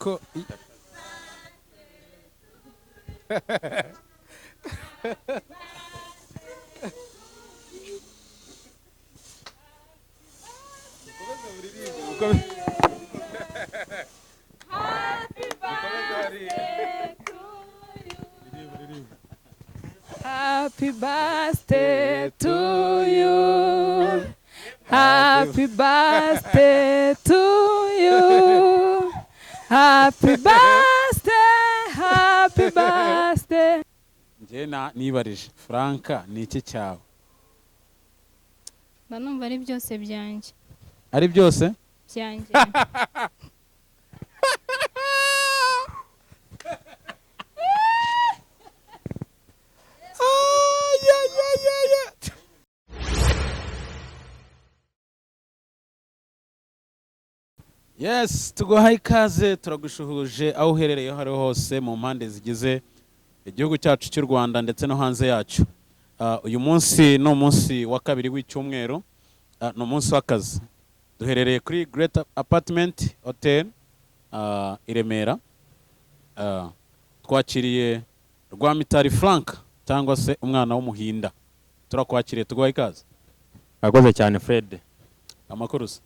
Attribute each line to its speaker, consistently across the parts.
Speaker 1: ko
Speaker 2: Happy birthday to you. Happy birthday to you. Happy birthday, happy birthday.
Speaker 1: njye nibarije Franka ni iki cyawe
Speaker 3: mba numva ari byose byanjye
Speaker 1: ari byose
Speaker 3: byanjye
Speaker 1: yes tuguhaye ikaze turagushuhuje aho uherereye aho ariho hose mu mpande zigize igihugu cyacu cy'u Rwanda ndetse no hanze yacyo. Uyu munsi ni umunsi wa kabiri w'icyumweru, ni umunsi w'akazi. Duherereye kuri Great Apartment Hotel i Remera. Twakiriye Rwamitari Frank cyangwa se umwana w'umuhinda. Turakwakiriye tuguhaye ikaze.
Speaker 4: Akoze cyane Fred.
Speaker 1: Amakuru se?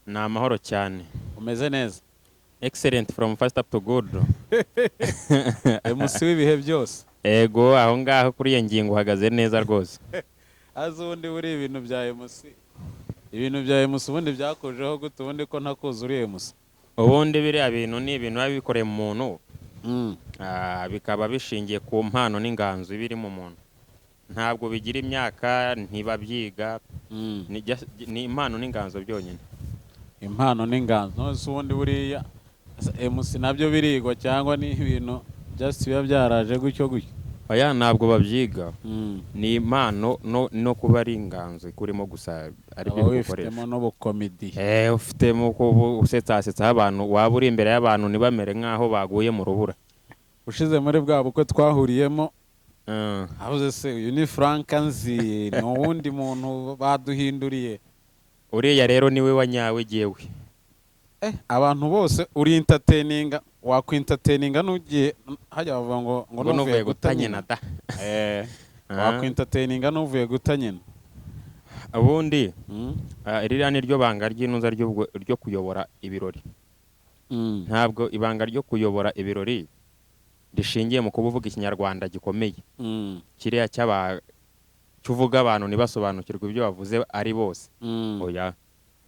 Speaker 4: Ni amahoro cyane.
Speaker 1: Umeze neza?
Speaker 4: Excellent from first up to good.
Speaker 1: Musi w'ibihe byose.
Speaker 4: Ego aho ngaho kuri iyo ngingo uhagaze neza rwose.
Speaker 1: Azundi buri ibintu bya MC. Ibintu bya MC ubundi byakojeho gute ubundi ko ntakuzuriye MC.
Speaker 4: Ubundi biriya bintu ni ibintu bikoreye mu muntu. Bikaba bishingiye ku mpano n'inganzo biri mu muntu. Ntabwo bigira imyaka ntibabyiga. Ni impano n'inganzo byonyine.
Speaker 1: Impano n'inganzo ubundi buriya MC nabyo birigwa cyangwa ni ibintu just biba byaraje gutyo gutyo.
Speaker 4: Oya ntabwo babyiga. Ni impano no kuba ari inganzo kurimo gusa ari byo gukoresha.
Speaker 1: Ufitemo n'ubukomedi.
Speaker 4: Ufitemo ko usetsa abantu waba uri imbere y'abantu ntibamere nkaho baguye mu rubura.
Speaker 1: Ushize muri bwa bukwe twahuriyemo avuze se uyu ni Frank nzi ni uwundi muntu baduhinduriye.
Speaker 4: Uriya rero niwe wanyawe jewe.
Speaker 1: Abantu bose uri entertaininga wakwintertaininga nugiye hajya bavuga ngo nuvuye gutanyina
Speaker 4: da.
Speaker 1: Wakwintertaininga nuvuye gutanyina.
Speaker 4: Abundi irira ni ryo banga ry'intuza ryo kuyobora ibirori. Ntabwo ibanga ryo kuyobora ibirori rishingiye mu kuvuga ikinyarwanda gikomeye. Kiriya cyuvuga abantu nibasobanukirwa ibyo bavuze ari bose. Oya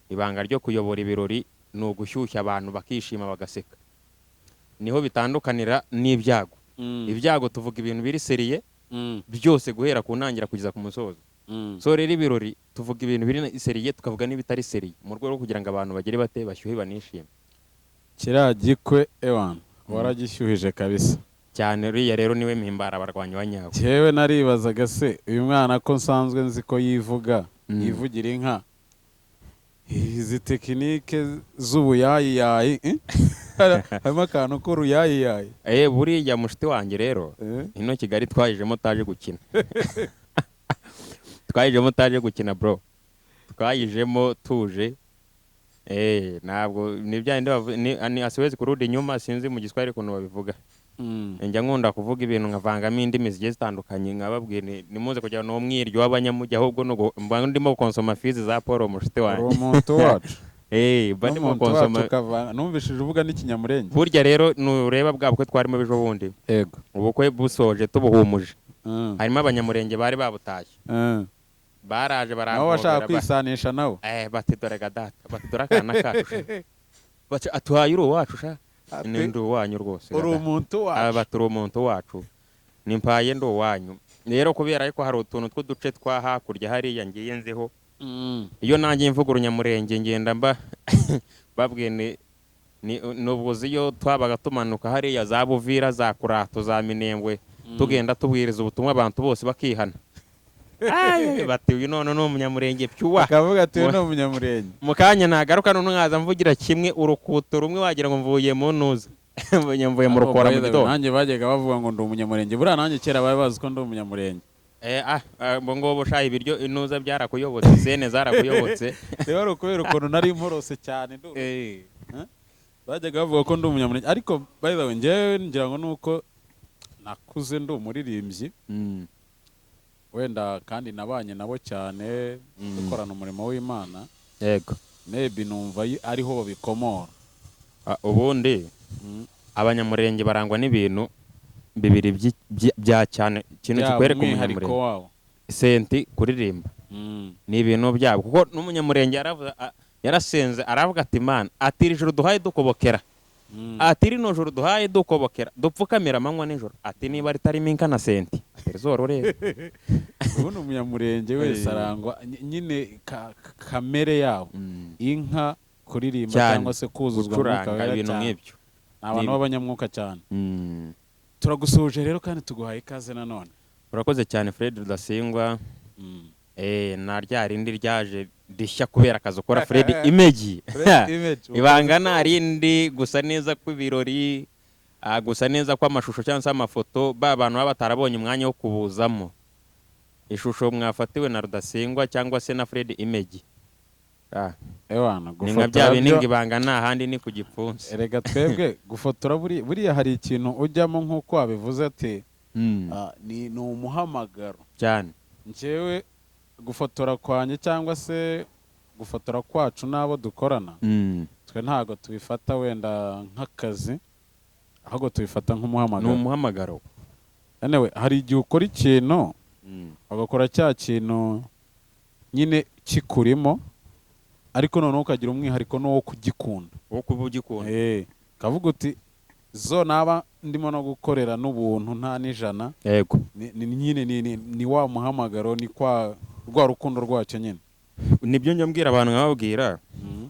Speaker 4: ibanga ryo kuyobora ibirori ni ugushyushya abantu bakishima bagaseka. Niho bitandukanira n'ibyago. Ibyago tuvuga ibintu biri seriye byose guhera ku ntangira kugeza ku musozo. So rero ibirori tuvuga ibintu biri seriye tukavuga n'ibitari seriye mu rwego rwo kugira ngo abantu bagere bate bashyuhe banishime.
Speaker 1: Kiriya gikwe ewan waragishyuhije kabisa
Speaker 4: cyane. Uriya rero niwe mpimbara abarwanyi banyawe.
Speaker 1: Jewe naribazaga se uyu mwana ko nsanzwe nzi ko yivugira inka izi tekinike z'ubuyayiyayi harimo akantu k'uruyayiyayi.
Speaker 4: Buriya mushiti wanjye rero ino Kigali twayijemo taje gukina. Twayijemo taje gukina bro. Twayijemo tuje. Ntabwo ni asiwezi kurudi nyuma sinzi mu Giswahili kuntu babivuga. Njya nkunda kuvuga ibintu nkavangamo indimi zigiye zitandukanye nkababwiye nimuze kugira no mwiryo w'abanyamujyi ahubwo no ndimo konsoma fizi za Paul mushite wanjye.
Speaker 1: Umuntu wacu.
Speaker 4: Ndimo konsoma
Speaker 1: numvishije uvuga n'ikinyamurenge.
Speaker 4: Burya rero nureba bwabukwe twarimo bijo bundi.
Speaker 1: Yego.
Speaker 4: Ubukwe busoje tubuhumuje. Harimo abanyamurenge bari babutashye. Baraje barambogera.
Speaker 1: Nawe washaka kwisanisha nawe.
Speaker 4: Bati dore gadata. Bati dore akana kacu. Baca atuhaye uru wacu sha. Ni ndo wanyu rwose.
Speaker 1: Uri umuntu wacu.
Speaker 4: Baturi umuntu wacu. Nimpaye ndo wanyu. Rero kubera ariko hari utuntu tw'uduce twa hakurya hariya ngiye nzeho. Iyo nanjye mvuga urunyamurenge ngenda mba babwiye n'ubuzi iyo twabaga tumanuka hariya za Buvira za Kurato za Minembwe tugenda tubwiriza ubutumwa abantu bose bakihana. Bati uyu none no umunyamurenge pyuwa.
Speaker 1: Akavuga ati no umunyamurenge.
Speaker 4: Mukanya nagaruka none nkaza mvugira kimwe urukuto rumwe wagira ngo mvuye mu ntuza. Mvuye mu rukora mu gitondo.
Speaker 1: Nanjye bajyaga bavuga ngo ndi umunyamurenge. Buriya nanjye kera bari bazi ko ndi umunyamurenge.
Speaker 4: Ngo bushaye ibiryo intuza byarakuyobotse sene zarakuyobotse.
Speaker 1: Rero kubera ukuntu nari mporose cyane bajyaga bavuga ko ndi umunyamurenge ariko by the way njyewe ngira ngo nuko nakuze ndi umuririmbyi wenda kandi nabanye nabo cyane dukorana umurimo w'Imana
Speaker 4: yego
Speaker 1: maybe numva ariho babikomora.
Speaker 4: ubundi abanyamurenge barangwa n'ibintu bibiri bya cyane ikintu kikwereka umunyamurenge
Speaker 1: wabo
Speaker 4: senti kuririmba ni ibintu byabo kuko n'umunyamurenge yarasenze aravuga ati Mana atiri ijuru duhaye dukobokera atiri no juru duhaye dukobokera dupfukamira amanywa n'ijoro ati niba ritarimo inka na senti atiri zororera
Speaker 1: ubundi umunyamurenge wese arangwa nyine kamere yabo inka kuririmba cyangwa se kuzuzwa
Speaker 4: gucuranga ibintu nk'ibyo
Speaker 1: abantu b'abanyamwuka cyane. Turagusuhuje rero kandi tuguhaye ikaze nanone.
Speaker 4: Urakoze cyane Fred Rudasingwa. Na rya rindi ryaje rishya kubera akazi ukora Fred Image. Ibanga nta rindi gusa neza kw'ibirori, gusa neza kw'amashusho cyangwa se amafoto ba bantu baba batarabonye umwanya wo kubuzamo. Ishusho mwafatiwe na Rudasingwa cyangwa se na Fred Image.
Speaker 1: Ewana
Speaker 4: gufotora ni nka bya ibanga nta handi ni ku gipfunsi.
Speaker 1: Erega twebwe gufotora buriya hari ikintu ujyamo nk'uko wabivuze ati ni umuhamagaro
Speaker 4: cyane.
Speaker 1: Njyewe gufotora kwanye cyangwa se gufotora kwacu n'abo dukorana twe ntago tubifata wenda nk'akazi ahubwo tubifata nk'umuhamagaro.
Speaker 4: Ni umuhamagaro.
Speaker 1: Anyway, hari igihe ukora ikintu bagakora cya kintu nyine kikurimo ariko noneho ukagira umwihariko n'uwo kugikunda.
Speaker 4: Wo kuba ugikunda.
Speaker 1: Kavuga uti zo naba ndimo no gukorera n'ubuntu nta n'ijana.
Speaker 4: Yego.
Speaker 1: Nyine ni wa muhamagaro ni kwa rwa rukundo rwacyo nyine.
Speaker 4: Nibyo njya mbwira abantu nkababwira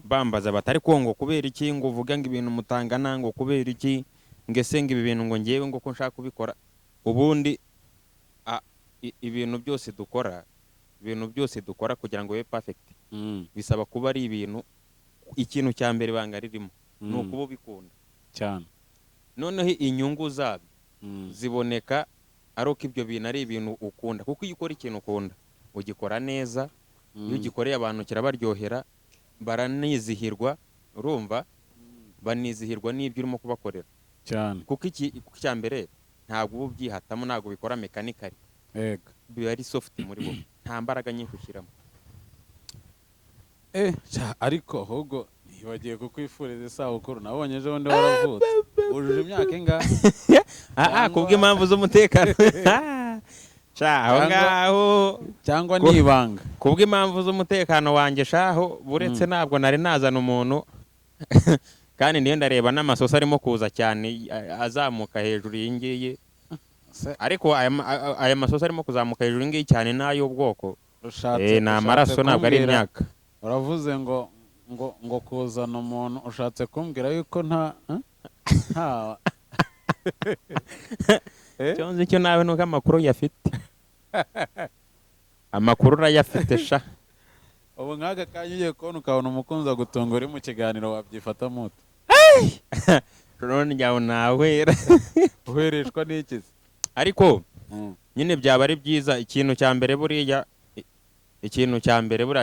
Speaker 4: bambaza batari kongo kubera iki ngo uvuga ngo ibintu mutangana ngo kubera iki ngese ngo ibi bintu ngo ngewe ngo ko nshaka kubikora. Ubundi ibintu byose dukora kugira ngo bibe perfect bisaba kuba ari ibintu ikintu cya mbere banga ririmo ni ukuba ubikunda
Speaker 1: cyane.
Speaker 4: Noneho inyungu zabyo ziboneka ari uko ibyo bintu ari ibintu ukunda kuko iyo ukora ikintu ukunda ugikora neza. Iyo ugikoreye abantu kirabaryohera baranizihirwa urumva banizihirwa n'ibyo urimo kubakorera
Speaker 1: cyane
Speaker 4: kuko cya mbere ntabwo uba ubyihatamo ntabwo bikora mekanikari. Biba ari soft muri bo nta mbaraga nyinshi ushyiramo.
Speaker 1: Ariko ahubwo ntibagiye kukwifuriza isabukuru nabonye ejo bundi waravutse ujuje imyaka ingahe?
Speaker 4: Kubw'impamvu z'umutekano aho ngaho
Speaker 1: cyangwa n'ibanga
Speaker 4: kubw'impamvu z'umutekano wanjye shaho buretse ntabwo nari nazana umuntu kandi ndiyo ndareba n'amasosi arimo kuza cyane azamuka hejuru y'ingiyi ariko aya masosi arimo kuzamuka hejuru y'ingiyi cyane n'ay'ubwoko ni amaraso ntabwo ari imyaka.
Speaker 1: Uravuze ngo kuzana umuntu ushatse kumbwira yuko nta
Speaker 4: cyonze icyo nawe nuko amakuru yafite amakuru urayafite sha.
Speaker 1: Ubu nk'aka kanya ugiye kubona ukabona umukunzi agutunga uri mu kiganiro wabyifata mute?
Speaker 4: None njyawe nawera
Speaker 1: uhereshwa n'iki?
Speaker 4: Ariko nyine byaba ari byiza. Ikintu cya mbere buriya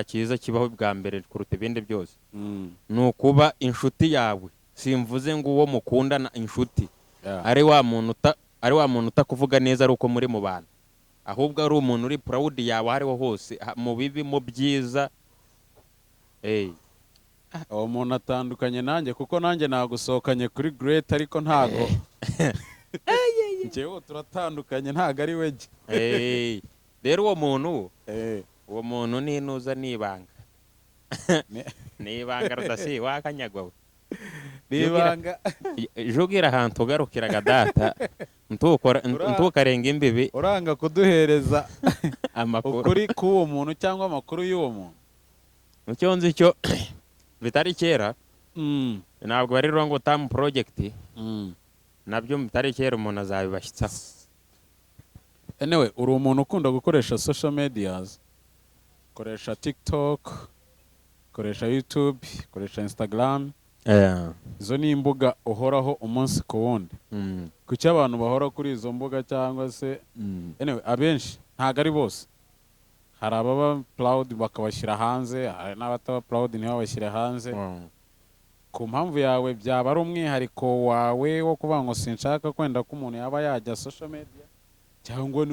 Speaker 4: cyiza kibaho bwa mbere kuruta ibindi byose ni ukuba inshuti yawe. Simvuze ngo uwo mukundana inshuti ari wa muntu utakuvuga neza ari uko muri mu bantu, ahubwo ari umuntu uri proud yawe ariho hose mu bibi mu byiza.
Speaker 1: Uwo muntu atandukanye nanjye kuko nanjye nagusohokanye kuri Great ariko ntago njyewe turatandukanye ntago ari we.
Speaker 4: Rero uwo muntu ninuza nibanga nibanga Rudasi wakanyagwa we
Speaker 1: nibanga
Speaker 4: jugira ahantu ugarukiraga data ntukarenga imbibi
Speaker 1: uranga kuduhereza amakuru ukuri k'uwo muntu cyangwa amakuru y'uwo muntu.
Speaker 4: Icyo nzi cyo bitari kera ntabwo bari wrong time project nabyo bitari kera umuntu azabibashyitsaho.
Speaker 1: Anyway, uri umuntu ukunda gukoresha social medias, koresha TikTok, koresha YouTube, koresha Instagram. Izo ni imbuga uhoraho umunsi ku wundi. Kuki abantu bahora kuri izo mbuga cyangwa se anyway abenshi ntago ari bose. Hari ababa proud bakabashyira hanze, hari n'abataba proud ntibabashyire hanze. ku mpamvu yawe byaba ari umwihariko wawe wo kuvuga ngo sinshaka kwenda ko umuntu yaba yajya social media cyangwa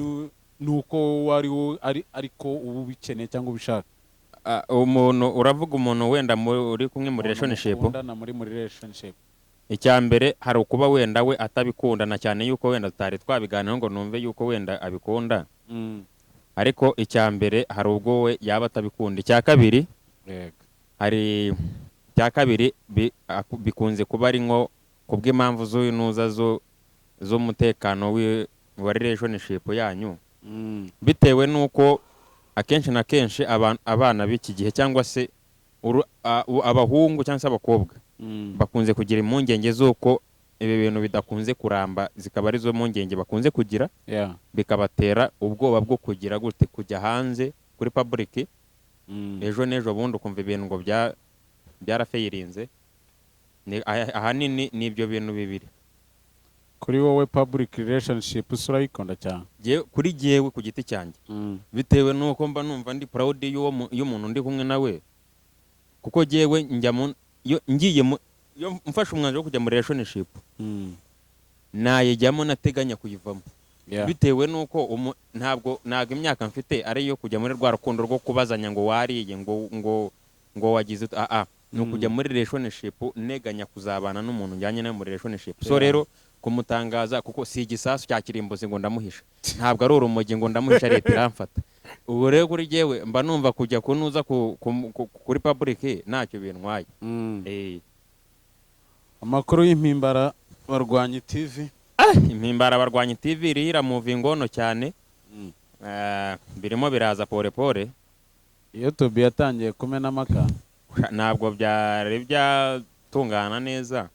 Speaker 1: nuko ariko ubu bikeneye cyangwa ubishaka?
Speaker 4: umuntu uravuga umuntu wenda uri kumwe muri relationship.
Speaker 1: Muri relationship
Speaker 4: Icya mbere hari ukuba wenda we atabikundana cyane yuko wenda tutari twabiganiraho ngo numve yuko wenda abikunda. Ariko icya mbere hari ubwo we yaba atabikunda. Icya kabiri hari bikunze kuba ari nko kubw'impamvu z'unuza z'umutekano wa relationship yanyu, bitewe nuko akenshi na kenshi abana b'iki gihe cyangwa se abahungu cyangwa se abakobwa bakunze kugira impungenge z'uko ibi bintu bidakunze kuramba, zikaba arizo mpungenge bakunze kugira, bikabatera ubwoba bwo kugira gute kujya hanze kuri public ejo n'ejo bundi ukumva ibintu ngo byarafeyirinze. Ahanini ni ibyo bintu bibiri.
Speaker 1: Kuri wowe public relationship urayikunda cyane?
Speaker 4: Kuri jyewe ku giti cyanjye bitewe nuko mba numva ndi proud y'umuntu ndi kumwe nawe, kuko jyewe iyo mfashe umwanzuro wo kujya muri relationship nayijyamo nateganya kuyivamo, bitewe nuko ntabwo imyaka mfite ari iyo kujya muri rwa rukundo rwo kubazanya ngo wariye ngo wagize ni ukujya muri relationship neganya kuzabana n'umuntu njyanye nawe muri relationship. So rero kumutangaza kuko si igisasu cya kirimbuzi ngo ndamuhisha, ntabwo ari urumogi ngo ndamuhisha leta iramfata. Ubu rero kuri jyewe mba numva kujya kunuza kuri public ntacyo bintwaye.
Speaker 1: Amakuru y'Impimbara Barwanyi TV.
Speaker 4: Impimbara Barwanyi TV irira muvingono cyane. Birimo biraza pore pore.
Speaker 1: YouTube yatangiye kumena amaka.
Speaker 4: Ntabwo byari byatungana neza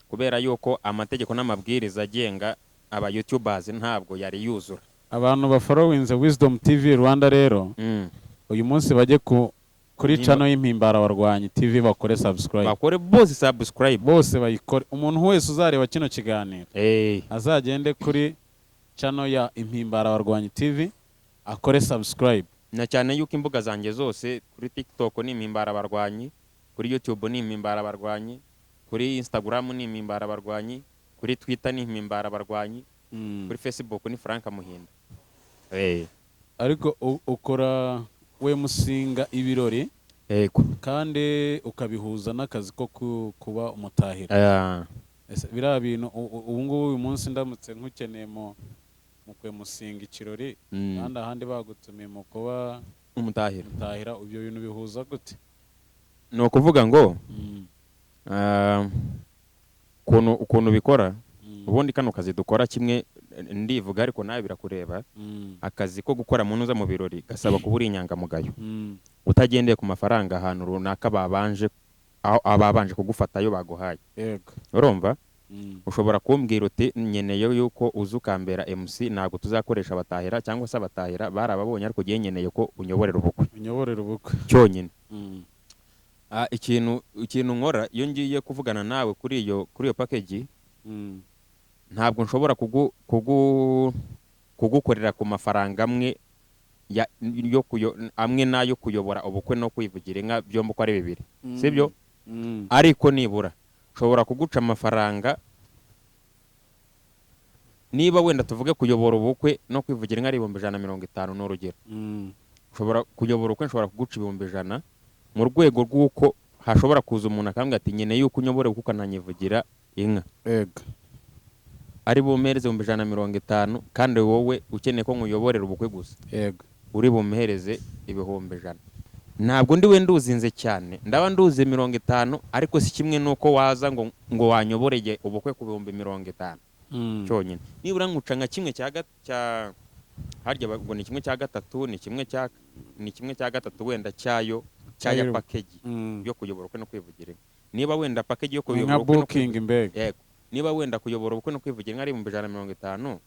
Speaker 4: kubera yuko amategeko n'amabwiriza agenga aba YouTubers ntabwo yari yuzura. Abantu
Speaker 1: ba following Wisdom TV Rwanda rero uyu munsi bajye kuri channel y'Impimbara Barwanyi TV bakore subscribe. Bose bayikore. Umuntu wese uzareba kino kiganiro azagende kuri channel ya Impimbara Barwanyi TV akore subscribe.
Speaker 4: Na cyane yuko imbuga zanjye zose kuri TikTok ni Impimbara Barwanyi, kuri YouTube ni Impimbara Barwanyi, kuri Instagram ni Impimbara Barwanyi, kuri Twitter ni Impimbara Barwanyi, kuri Facebook ni Frank Muhinda.
Speaker 1: Ariko ukora we musinga ibirori kandi ukabihuza n'akazi ko kuba umutahira. Biriya bintu ubu ngubu uyu munsi ndamutse nkukeneye mukwe musinga ikirori kandi ahandi bagutumiye mu kuba umutahira, ibyo bintu bihuza gute?
Speaker 4: Ni ukuvuga ngo ukuntu bikora ubundi kano kazi dukora kimwe ndivuga ariko nawe birakureba. Akazi ko gukora munuza mu birori gasaba kuba uri inyangamugayo, utagendeye ku mafaranga ahantu runaka ababanje kugufatayo baguhaye. Urumva? Ushobora kumbwira uti nyeneye yuko uzukambera MC ntabwo tuzakoresha abatahira cyangwa se abatahira barababonye, ariko giye nyeneye ko unyoborera ubukwe cyonyine. Ikintu nkora iyo ngiye kuvugana nawe kuri iyo package, ntabwo nshobora kugukorera ku mafaranga amwe amwe nayo kuyobora ubukwe no kwivugira inka byombi uko ari bibiri, sibyo? Ariko nibura ushobora kuguca amafaranga niba wenda tuvuge kuyobora ubukwe no kwivugira inka ari 150 n'urugero. Ushobora kuyobora ubukwe nshobora kuguca 100 mu rwego rw'uko hashobora kuza umuntu akambwira ati nyeneye yuko unyobore kuko kananyivugira inka. Ari bumereze 150 kandi wowe ukeneye ko nkuyoborera ubukwe gusa. Uri bumuhereze 100. Ntabwo ndi we nduzinze cyane, ndaba nduze 50, ariko si kimwe nuko waza ngo wanyoboreye ubukwe ku 150 cyonyine. Nibura nkuca nka kimwe cya harya ngo ni kimwe cya gatatu, ni kimwe cya gatatu wenda cyaya package yo kuyobora ubukwe no kwivugira inka. Niba wenda package yo kuyobora ubukwe no kwivugira, niba wenda kuyobora ubukwe no kwivugira inka ari 150,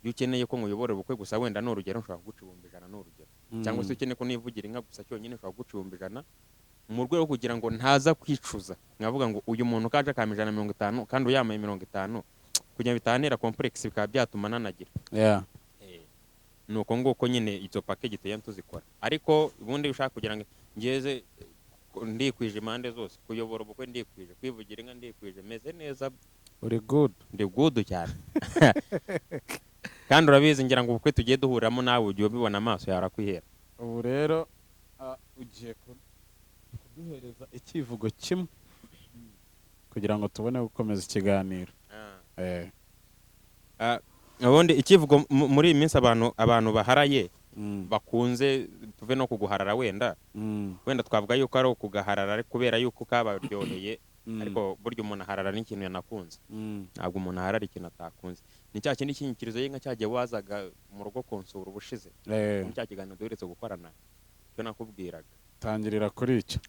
Speaker 4: iyo ukeneye ko nkuyobora ubukwe gusa wenda n'urugero nshobora kuguca 100 n'urugero, cyangwa se ukeneye ko nivugira inka gusa cyonyine nshobora kuguca 100 mu rwego kugira ngo ntaza kwicuza nkavuga ngo uyu muntu kaje ka 150 kandi uyamaye 50 kugira bitanera complex bikaba byatuma nanagira. Nuko nguko nyine izo package tuzikora. Ariko ubundi ushaka kugira ngo ngeze ndikwije impande zose, kuyobora ubukwe ndikwije, kwivugira inka ndikwije, meze neza,
Speaker 1: uri good.
Speaker 4: ndi good cyane. Kandi urabizi ngira ngo ubukwe tugiye duhuriramo nawe ugiye ubibona amaso yarakwihera.
Speaker 1: Ubu rero ugiye kuduhereza ikivugo kimwe kugira ngo tubone gukomeza ikiganiro.
Speaker 4: Ubundi ikivugo muri iyi minsi abantu baharaye bakunze, tuve no kuguharara wenda twavuga yuko ari ukugaharara kubera yuko kabaryoheye, ariko burya umuntu aharara n'ikintu yanakunze, ntabwo umuntu aharara ikintu atakunze. Ni cya kindi cy'inyikirizo y'inka cyagiye wazaga mu rugo kunsura ubushize, muri cya kiganiro duheretse gukorana cyo nakubwiraga,
Speaker 1: tangirira kuri icyo.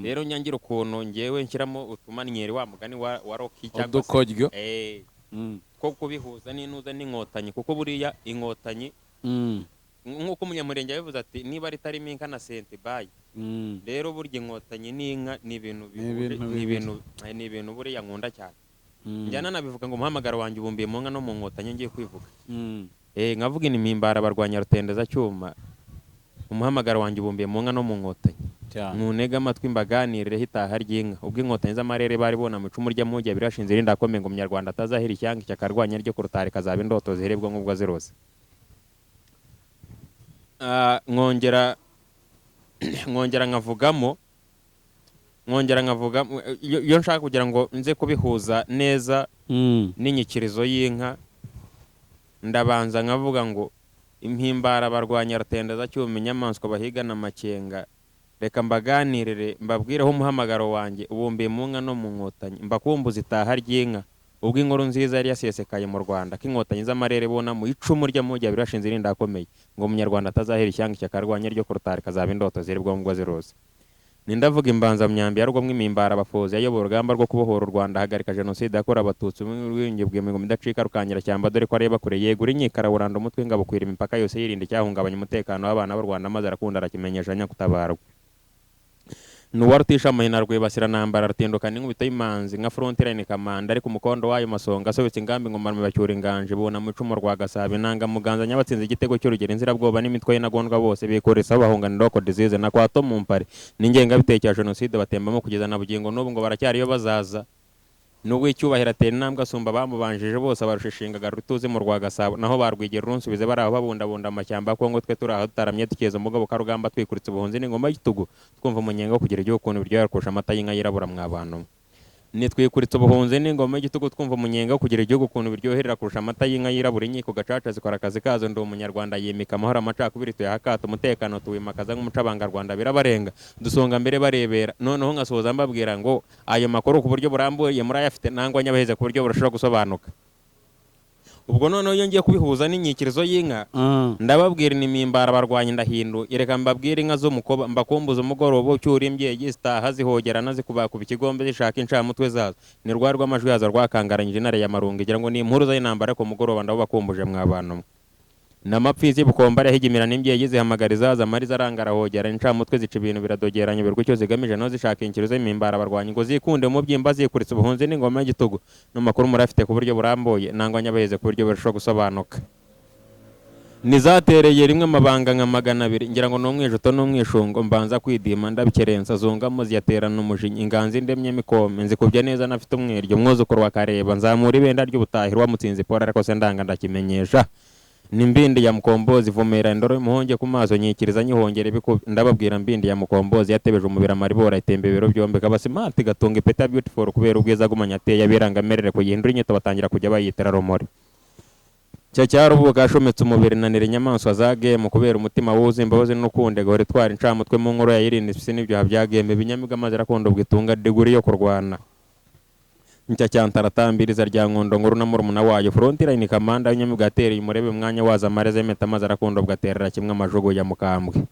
Speaker 4: Rero nyangira ukuntu ngewe nshyiramo utumanyeri wa mugani wa Rocky cyangwa
Speaker 1: udukoryo
Speaker 4: ko kubihuza n'inuza n'inkotanyi, kuko buriya inkotanyi nk'uko umunyamurenge yabivuze ati niba ritarimo inka na sente bayi, rero burya inkotanyi n'inka ni ibintu buriya nkunda cyane. Njyana nabivuga ngo umuhamagaro wanjye ubumbiye mu nka no mu nkotanyi ngiye kwivuga, nkavuga inimimbara barwanya rutendeza cyuma, umuhamagaro wanjye ubumbiye mu nka no mu nkotanyi, ntunega amatwi mbaganirire hitaha ry'inka, ubwo inkotanyi z'amarere bari bona mu icumu ry'amujya birashinze irinda akomeye ngo umunyarwanda atazahira ishyanga cyakarwanya ryo ku rutare kazaba indoto ziherebwa nk'ubwo zirose. Nkongera nkavugamo iyo nshaka kugira ngo nze kubihuza neza n'inyikirizo y'inka, ndabanza nkavuga ngo impimbara barwanya rutendeza cyuma, inyamaswa bahigana amakenga, reka mbaganirire mbabwireho umuhamagaro wanjye ubumbiye mu nka no mu nkotanyi, mbakumbuza itaha ry'inka, ubwo inkuru nziza yari yasesekaye mu Rwanda ko inkotanyi z'amarere bona mu icumu ry'amujya birashinze irinda akomeye ngo umunyarwanda atazahera ishyanga cyakarwanya ryo ku rutare kazaba indoto ziherebwa nk'ubwo zirose. Nindavuga imbanza myambi yarwo mwimimbara abafozi yayoboye urugamba rwo kubohora u Rwanda, hagarika jenoside yakorewe abatutsi n'ubwiyunge bw'imigo idacika rukanyira cyamba, dore ko areba kure yegura inkikara buranda umutwe ingabo kwira imipaka yose yirinda icyahungabanya umutekano w'abana b'u Rwanda, maze arakunda arakimenyesha nyakutabarwa. Nuwari utisha amahina rwibasira nambara rutindukana inkubito y'imanzi nka frontline kamanda, ariko umukondo wayo masonga asobetse ingambi ngo marme bacyura inganje, bona mu icumu rwa Gasabe nanga muganza nyabatsinze igitego cy'urugero inzira bwoba n'imitwe y'inagondwa bose bikoresa bahungana ndoko disease na kwato mu mpare n'ingenga bitekereje jenoside batembamo kugeza na bugingo n'ubu ngo baracyariyo bazaza. Nubwo icyubahiro atera intambwe asumba bamubanjije bose barushishingaga rutuze mu rwa Gasabo, naho barwigera urunsubize bari aho babundabunda amashyamba ko ngo twe turi aho tutaramye tukeza umugabo karugamba twikuritse ubuhunzi n'ingoma y'igitugu, twumva umunyenga wo kugira igihugu ukuntu biryohera kurusha amata y'inka yirabura mwabantu. Nitwikuritse ubuhunzi n'ingoma y'igitugu twumva umunyenga wo kugira igihugu ukuntu biryohera kurusha amata y'inka yirabura, inkiko gacaca zikora akazi kazo, ndi umunyarwanda yimika amahoro amacakubiri tuyahakata, umutekano tuwimakaza nk'umucabanga Rwanda birabarenga, dusonga mbere barebera. Noneho ngasoza mbabwira ngo ayo makuru ku buryo burambuye murayafite nangwa nyabaheze ku buryo burashobora gusobanuka. Ubwo noneho iyo ngiye kubihuza n'inyikirizo y'inka, ndababwira inimimbara barwanya ndahindu, reka mbabwira inka zo mukoba mbakumbuza umugoroba ucyura imbyeyi zitaha zihogerana zikubakuba ikigombe zishaka incamutwe zazo, ni rwa rw'amajwi yazo rwakangaranyije intare ya Marungu, igira ngo ni impuruza y'intambara ku mugoroba ndabo bakumbuje mwabantu. Namapfizi bukombara higimira n'imbyeyi zihamagara izaza amariza arangara hogera incamutwe zica ibintu biradogeranye birwa icyo zigamije no zishaka inkirizo y'imimbara barwanya ngo zikunde mu byimba zikuritse ubuhunzi n'ingoma y'igitugu, n'amakuru murafite ku buryo burambuye nangwa nyabaheze ku buryo burashobora gusobanuka. Nizatereye rimwe amabanga nka 200, ngira ngo n'umwijuto n'umwishungo mbanza kwidima ndabikerensa zungamo ziyaterana umujinya, inganzi ndemye mikome nzikubye neza nafite umwiryo mwuzukuru wa Kareba, nzamura ibenda ry'ubutahiro wamutsinze pora ariko se ndanga ndakimenyesha. Nimbindi ya Mukombozi vumera indoro y'umuhonge ku maso nyikiriza nyihongere ndababwira mbindi ya Mukombozi yatebeje umubira maribora itembe biro byombe kabasimati gatunga ipeta beautiful kubera ubwiza gumanya ateye abirangamerere ko yihindura inyito batangira kujya bayitera romori. Cya cyarubu gashometse umubiri nanira inyamaswa za game kubera umutima wuze imbabazi n'ukunde gore twara incamutwe mu nkuru ya Irene Sisi n'ibyo habyagembe binyamiga maze rakondo bwitunga diguri yo kurwana. Nca cyantaratambiriza rya nkondo nkuru na murumuna wayo frontline kamanda y'Inyamiga atereye umurebe mwanya waza amareze meta maze arakondo bwaterera kimwe amajugo ya Mukambwe.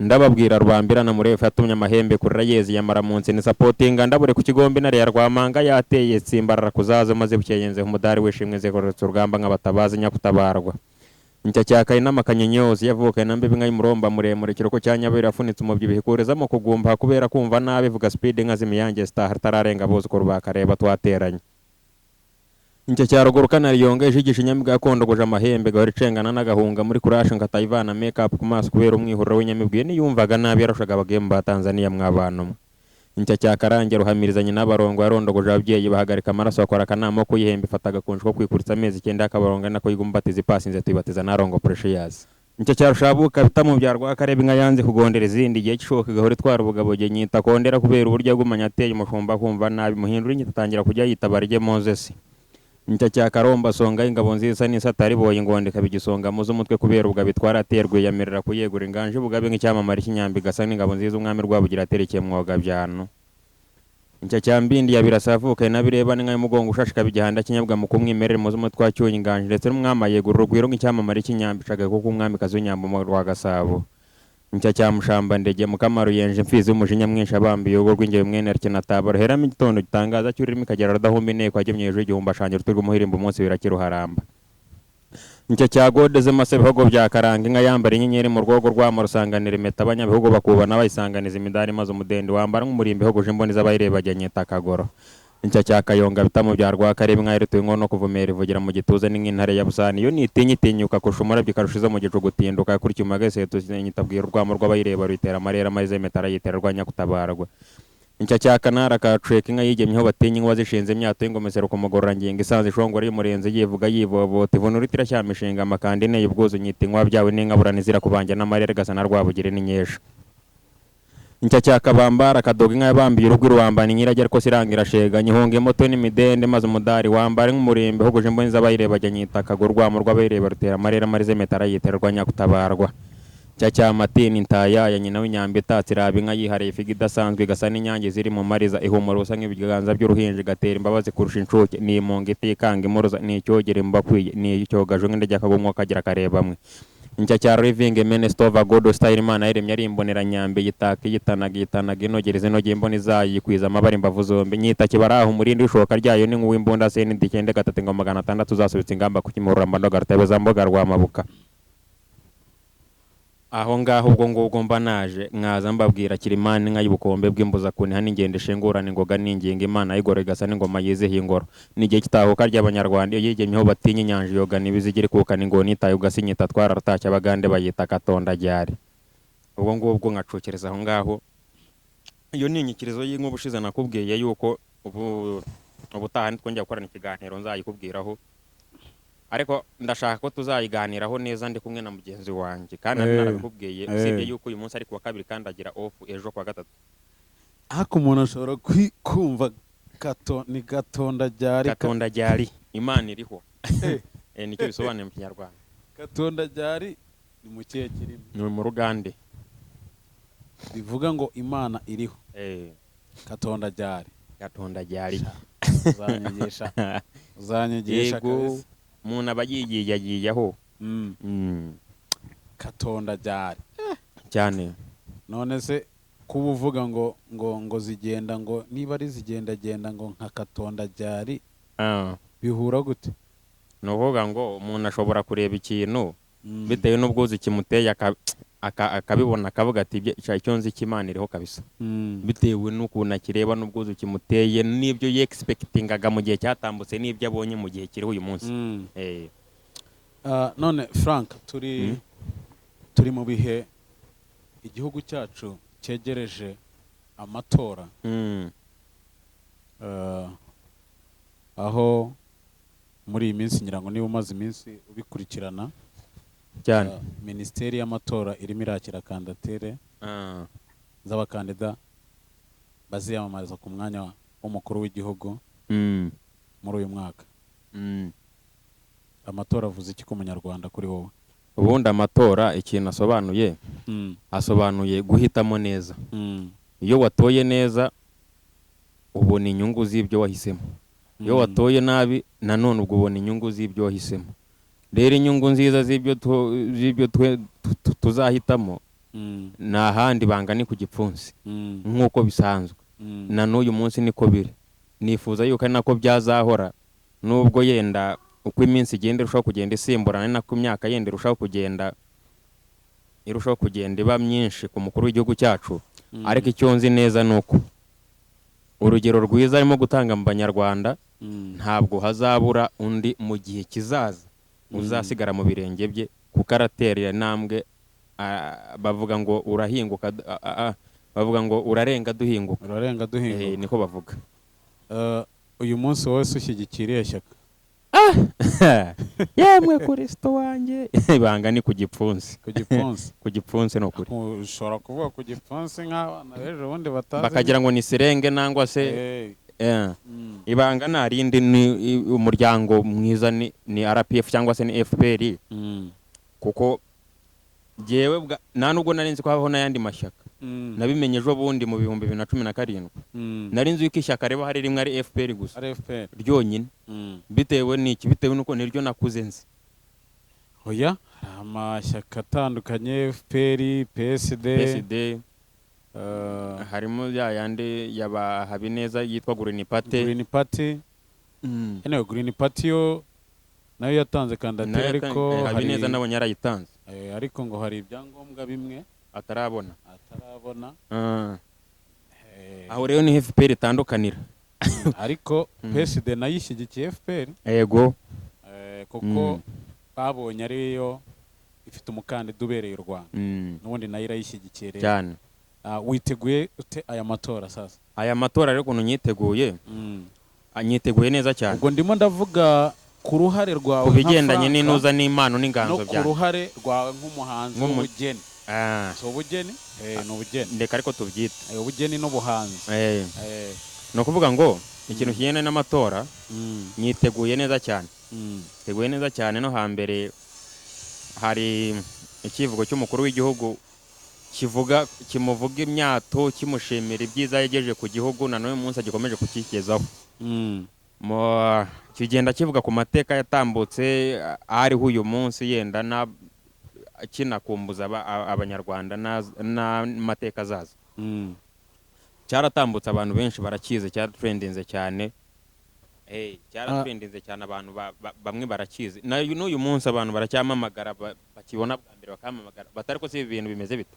Speaker 4: Ndababwira rubambira na murefe atumye amahembe kurira yezi yamara munsi ni supportinga ndabure ku kigombe nare ya Rwamanga yateye tsimbarara kuzaza maze bukeyenze umudari wishimwe zekoretse urugamba nk'abatabazi nyakutabarwa. Nca cyakaye n'amakanyenyozi yavuka na mbibi nka muromba muremure kiroko cyanyabera afunitse umubyibihe kurezamo kugumba kubera kumva nabi vuga speed nka zimiyange star tararenga bozo ko Kareba twateranye. Nicyo cyaruguru kanariyonga ijigisha inyamibwa yakondogoje amahembe gahora icengana n'agahunga muri kurashe ngatayivana make up ku maso kubera umwihuriro w'inyamibwa niyumvaga nabi yarushaga abagemu ba Tanzania mw'abantu. Nicyo cyakarange ruhamirizanye n'abarongo yarondogoje ababyeyi bahagarika amaraso bakora akanama ko yihembe ifataga kunshi ko kwikuritsa amezi 9 y'akabaronga nako yigumbatiza ipasinze tuyibatiza narongo Precious. Nicyo cyarushabuka bitamu byarwa akarebe inka yanze kugondera izindi gihe cishoka gahora twara ubugabo je nyita kondera kubera uburyo bw'umanya ateye umushumba kumva nabi muhindura inyita tangira kujya yitabarije Moses. Nicyo cyakaromba songa ingabo nziza n'isatari boye ingondeka bigisonga muzo umutwe kubera ubugabe twaraterwe yamerera kuyegura inganje ubugabe nk'icyamamare cy'inyambi gasa n'ingabo nziza umwami rwabugira aterekeye mwoga byano. Nicyo cyambindi yabirasavuka nabireba n'inka y'umugongo ushashika bijyahanda kinyabwa mu kumwimerere muzo umutwe wacyuye inganje ndetse n'umwama yegura urugwiro nk'icyamamare cy'inyambi caga kuko umwami kazunyambo mu rwa Gasabo. Nicyo cyamushamba ndege mukamaro yenje mfizi umujinya mwinshi abambiye ugo rw'ingewe mwene Arkenatabaro heramo igitondo gitangaza cy'ururimi kagera radahumba inteko ajyemye hejuru igihumba shanje ruturwa umuhirimbo umunsi birakiruharamba. Nicyo cyagodeze masebihogo bya karanga inka yambara inyenyeri mu rwogo rwamo rusanganira impeta abanyabihugu bakubana bayisanganiza imidari maze umudende wambara nk'umurimbi hogoje imboni z'abayireba nyeta kagoro. Nicyo cyakayonga bitamu bya rwakarebe inka yerutuye inkono kuvumera ivugira mu gituza n'intare ya busani iyo nitinyitinyuka kushumura bikarushiza mu gicu gutinduka kuri cyuma gese tuzinyitabwira urwamo rw'abayireba rutera amarera maze metara yitera rwanya kutabarwa. Nicyo cyakanara kacweka inka yigemyeho batinya inka zishinze imyato y'ingomesero kumugorora ngingo isanze ishongora y'umurenzi yivuga yivovota ivuna uritira cyamishinga amakandi ne y'ubwuzu nyita inkwa byawe n'inka buranizira kubanja n'amarere gasa na rwabugire n'inyesha. Nicyo cyakabambara kadoga inka yabambiye urugwi ruwambana inyirage ariko sirangira shega nyihunga moto n'imidende maze umudari wambara nk'umurimbe hogoje imboni z'abayireba nyita kagurwamo rw'abayireba rutera amarere marize metara yiterwa nyakutabarwa. Cyamatini intaya ya nyina w'inyambi itatse iraba inka yihariye ifiga idasanzwe gasa n'inyange ziri mu mariza ihumura usa nk'ibiganza by'uruhinja gatera imbabazi kurusha inshuke ni imonga itikanga imuruza ni icyogere mbakwiye ni icyogaje nk'indege akagumwa kagira karebamwe. Nicyo cya Living Menestova God Style Imana yaremye ari imbonera nyambi yitaka yitanaga inogereze inogeye imboni zayo yikwiza amabara imbavu zombi nyita kibaraho umurindi ushoka ryayo ni nk'uw'imbunda se n'indikende gatatu ngo 600 zasubitse ingamba kukimurura mbandoga rutebeza mboga rwa mabuka. Aho ngaho ubwo ngubwo mba naje mwaza mbabwira Kirimani inka y'ubukombe bw'imbuza kuni hani ngende shengurana ingoga n'inginga Imana y'igore gasa n'ingoma yizeho ingoro n'igihe kitahuka ry'abanyarwanda iyo yigemyeho batinya inyanja yoga nibizigire kukana ingoni itaye ugasinyita twararatacya abagande bayita katonda ryari. Ubwo ngubwo ngacokereza aho ngaho iyo ni inyikirizo y'inka ubushize nakubwiye yuko ubutaha nitwongera gukorana ikiganiro nzayikubwiraho ariko ndashaka ko tuzayiganiraho neza ndi kumwe na mugenzi wanjye kandi narabikubwiye usibye yuko uyu munsi ari kuwa kabiri kandi agira off ejo kwa gatatu.
Speaker 1: Hako umuntu ashobora kumva ni gatonda ryari
Speaker 4: Imana iriho nicyo bisobanuye mu Kinyarwanda.
Speaker 1: Gatonda ryari ni mu kihe kirimo
Speaker 4: ni mu Rugande
Speaker 1: bivuga ngo Imana iriho gatonda ryari uzanyigisha kabisa
Speaker 4: umuntu aba yigiyaho
Speaker 1: katonda ryari
Speaker 4: cyane.
Speaker 1: None se kuba uvuga ngo zigenda ngo niba ari zigendagenda ngo nka katonda ryari bihura gute?
Speaker 4: Ni uvuga ngo umuntu ashobora kureba ikintu bitewe n'ubwuzu kimuteye akabibona akavuga ati icyo nzi cy'Imana iriho kabisa bitewe n'ukuntu akireba n'ubwuzu kimuteye n'ibyo yexpectingaga mu gihe cyatambutse n'ibyo abonye mu gihe kiriho uyu munsi.
Speaker 1: None Frank turi mu bihe igihugu cyacu cyegereje amatora aho muri iyi minsi ngira ngo niba umaze iminsi ubikurikirana
Speaker 4: cyane
Speaker 1: Minisiteri y'amatora irimo irakira kandidature z'abakandida baziyamamariza ku mwanya w'umukuru w'igihugu muri uyu mwaka. Amatora avuze iki ku munyarwanda kuri wowe?
Speaker 4: Ubundi amatora ikintu asobanuye asobanuye guhitamo neza. Iyo watoye neza ubona inyungu z'ibyo wahisemo, iyo watoye nabi nanone ubwo ubona inyungu z'ibyo wahisemo. Rero inyungu nziza z'ibyo tuzahitamo na handi bangani ku gipfunsi nk'uko bisanzwe na n'uyu munsi niko biri. Nifuza yuko ari nako byazahora nubwo yenda uko iminsi igenda irushaho kugenda isimburana nako imyaka yenda irushaho kugenda iba myinshi ku mukuru w'igihugu cyacu. Ariko icyo nzi neza nuko urugero rwiza arimo gutanga mu Banyarwanda ntabwo hazabura undi mu gihe kizaza uzasigara mu birenge bye kuko araterera intambwe. Bavuga ngo urahinguka, bavuga ngo urarenga duhinguka.
Speaker 1: urarenga duhinguka.
Speaker 4: niko bavuga.
Speaker 1: Uyu munsi wose ushyigikira iriya shyaka?
Speaker 4: Yemwe Kristo wanjye. Ibanga ni ku gipfunsi.
Speaker 1: Ku gipfunsi?
Speaker 4: Ku gipfunsi ni ukuri.
Speaker 1: Ushobora kuvuga ku gipfunsi nk'abana b'ejo bundi batazi,
Speaker 4: bakagira ngo ni serenge nangwa se ibanga nta rindi, ni umuryango mwiza, ni RPF cyangwa se ni FPR. kuko jewe nta nubwo nari nzi ko habaho n'ayandi mashyaka. Nabimenye ejo bundi mu 2017. Nari nzi yuko ishyaka reba hari rimwe ari FPR gusa, ryonyine. Bitewe n'iki? Bitewe nuko niryo nakuze nzi.
Speaker 1: Oya, amashyaka atandukanye, FPR, PSD,
Speaker 4: harimo ya yandi yaba Habineza yitwa Green Party.
Speaker 1: Green Party. Green Party yo nayo yatanze kandidatire, ariko
Speaker 4: Habineza nabonye yarayitanze,
Speaker 1: ariko ngo hari ibyangombwa bimwe
Speaker 4: atarabona.
Speaker 1: Aho
Speaker 4: rero ni FPR itandukanira.
Speaker 1: Ariko PSD nayo ishyigikiye FPR.
Speaker 4: Yego.
Speaker 1: Kuko babonye ariyo ifite umukandida ubereye u Rwanda. N'ubundi nayo irayishyigikiye rero
Speaker 4: cyane.
Speaker 1: Witeguye ute aya matora sasa?
Speaker 4: Aya matora rero ukuntu nyiteguye, nyiteguye neza cyane.
Speaker 1: Ubwo ndimo ndavuga ku ruhare rwawe
Speaker 4: ku bigendanye n'inuza n'impano n'inganzo byanjye,
Speaker 1: no ku ruhare rwawe nk'umuhanzi w'ubugeni. So ubugeni ni ubugeni,
Speaker 4: ndeka ariko tubyita
Speaker 1: ubugeni n'ubuhanzi.
Speaker 4: No kuvuga ngo ikintu kijyanye n'amatora nyiteguye neza cyane. Teguye neza cyane. No hambere hari ikivugo cy'umukuru w'igihugu kimuvuga imyato, kimushimira ibyiza yegeje ku gihugu, na n'uyu munsi agikomeje kukigezaho. Kigenda kivuga ku mateka yatambutse ariho uyu munsi, yenda kinakumbuza abanyarwanda n'amateka azaza. Cyaratambutse, abantu benshi barakizi, cyaratrendinze cyane. Cyaratrendinze cyane, abantu bamwe barakizi. N'uyu munsi abantu baracyamamagara, bakibona bwa mbere bakamamagara, batari ko si ibintu bimeze bite.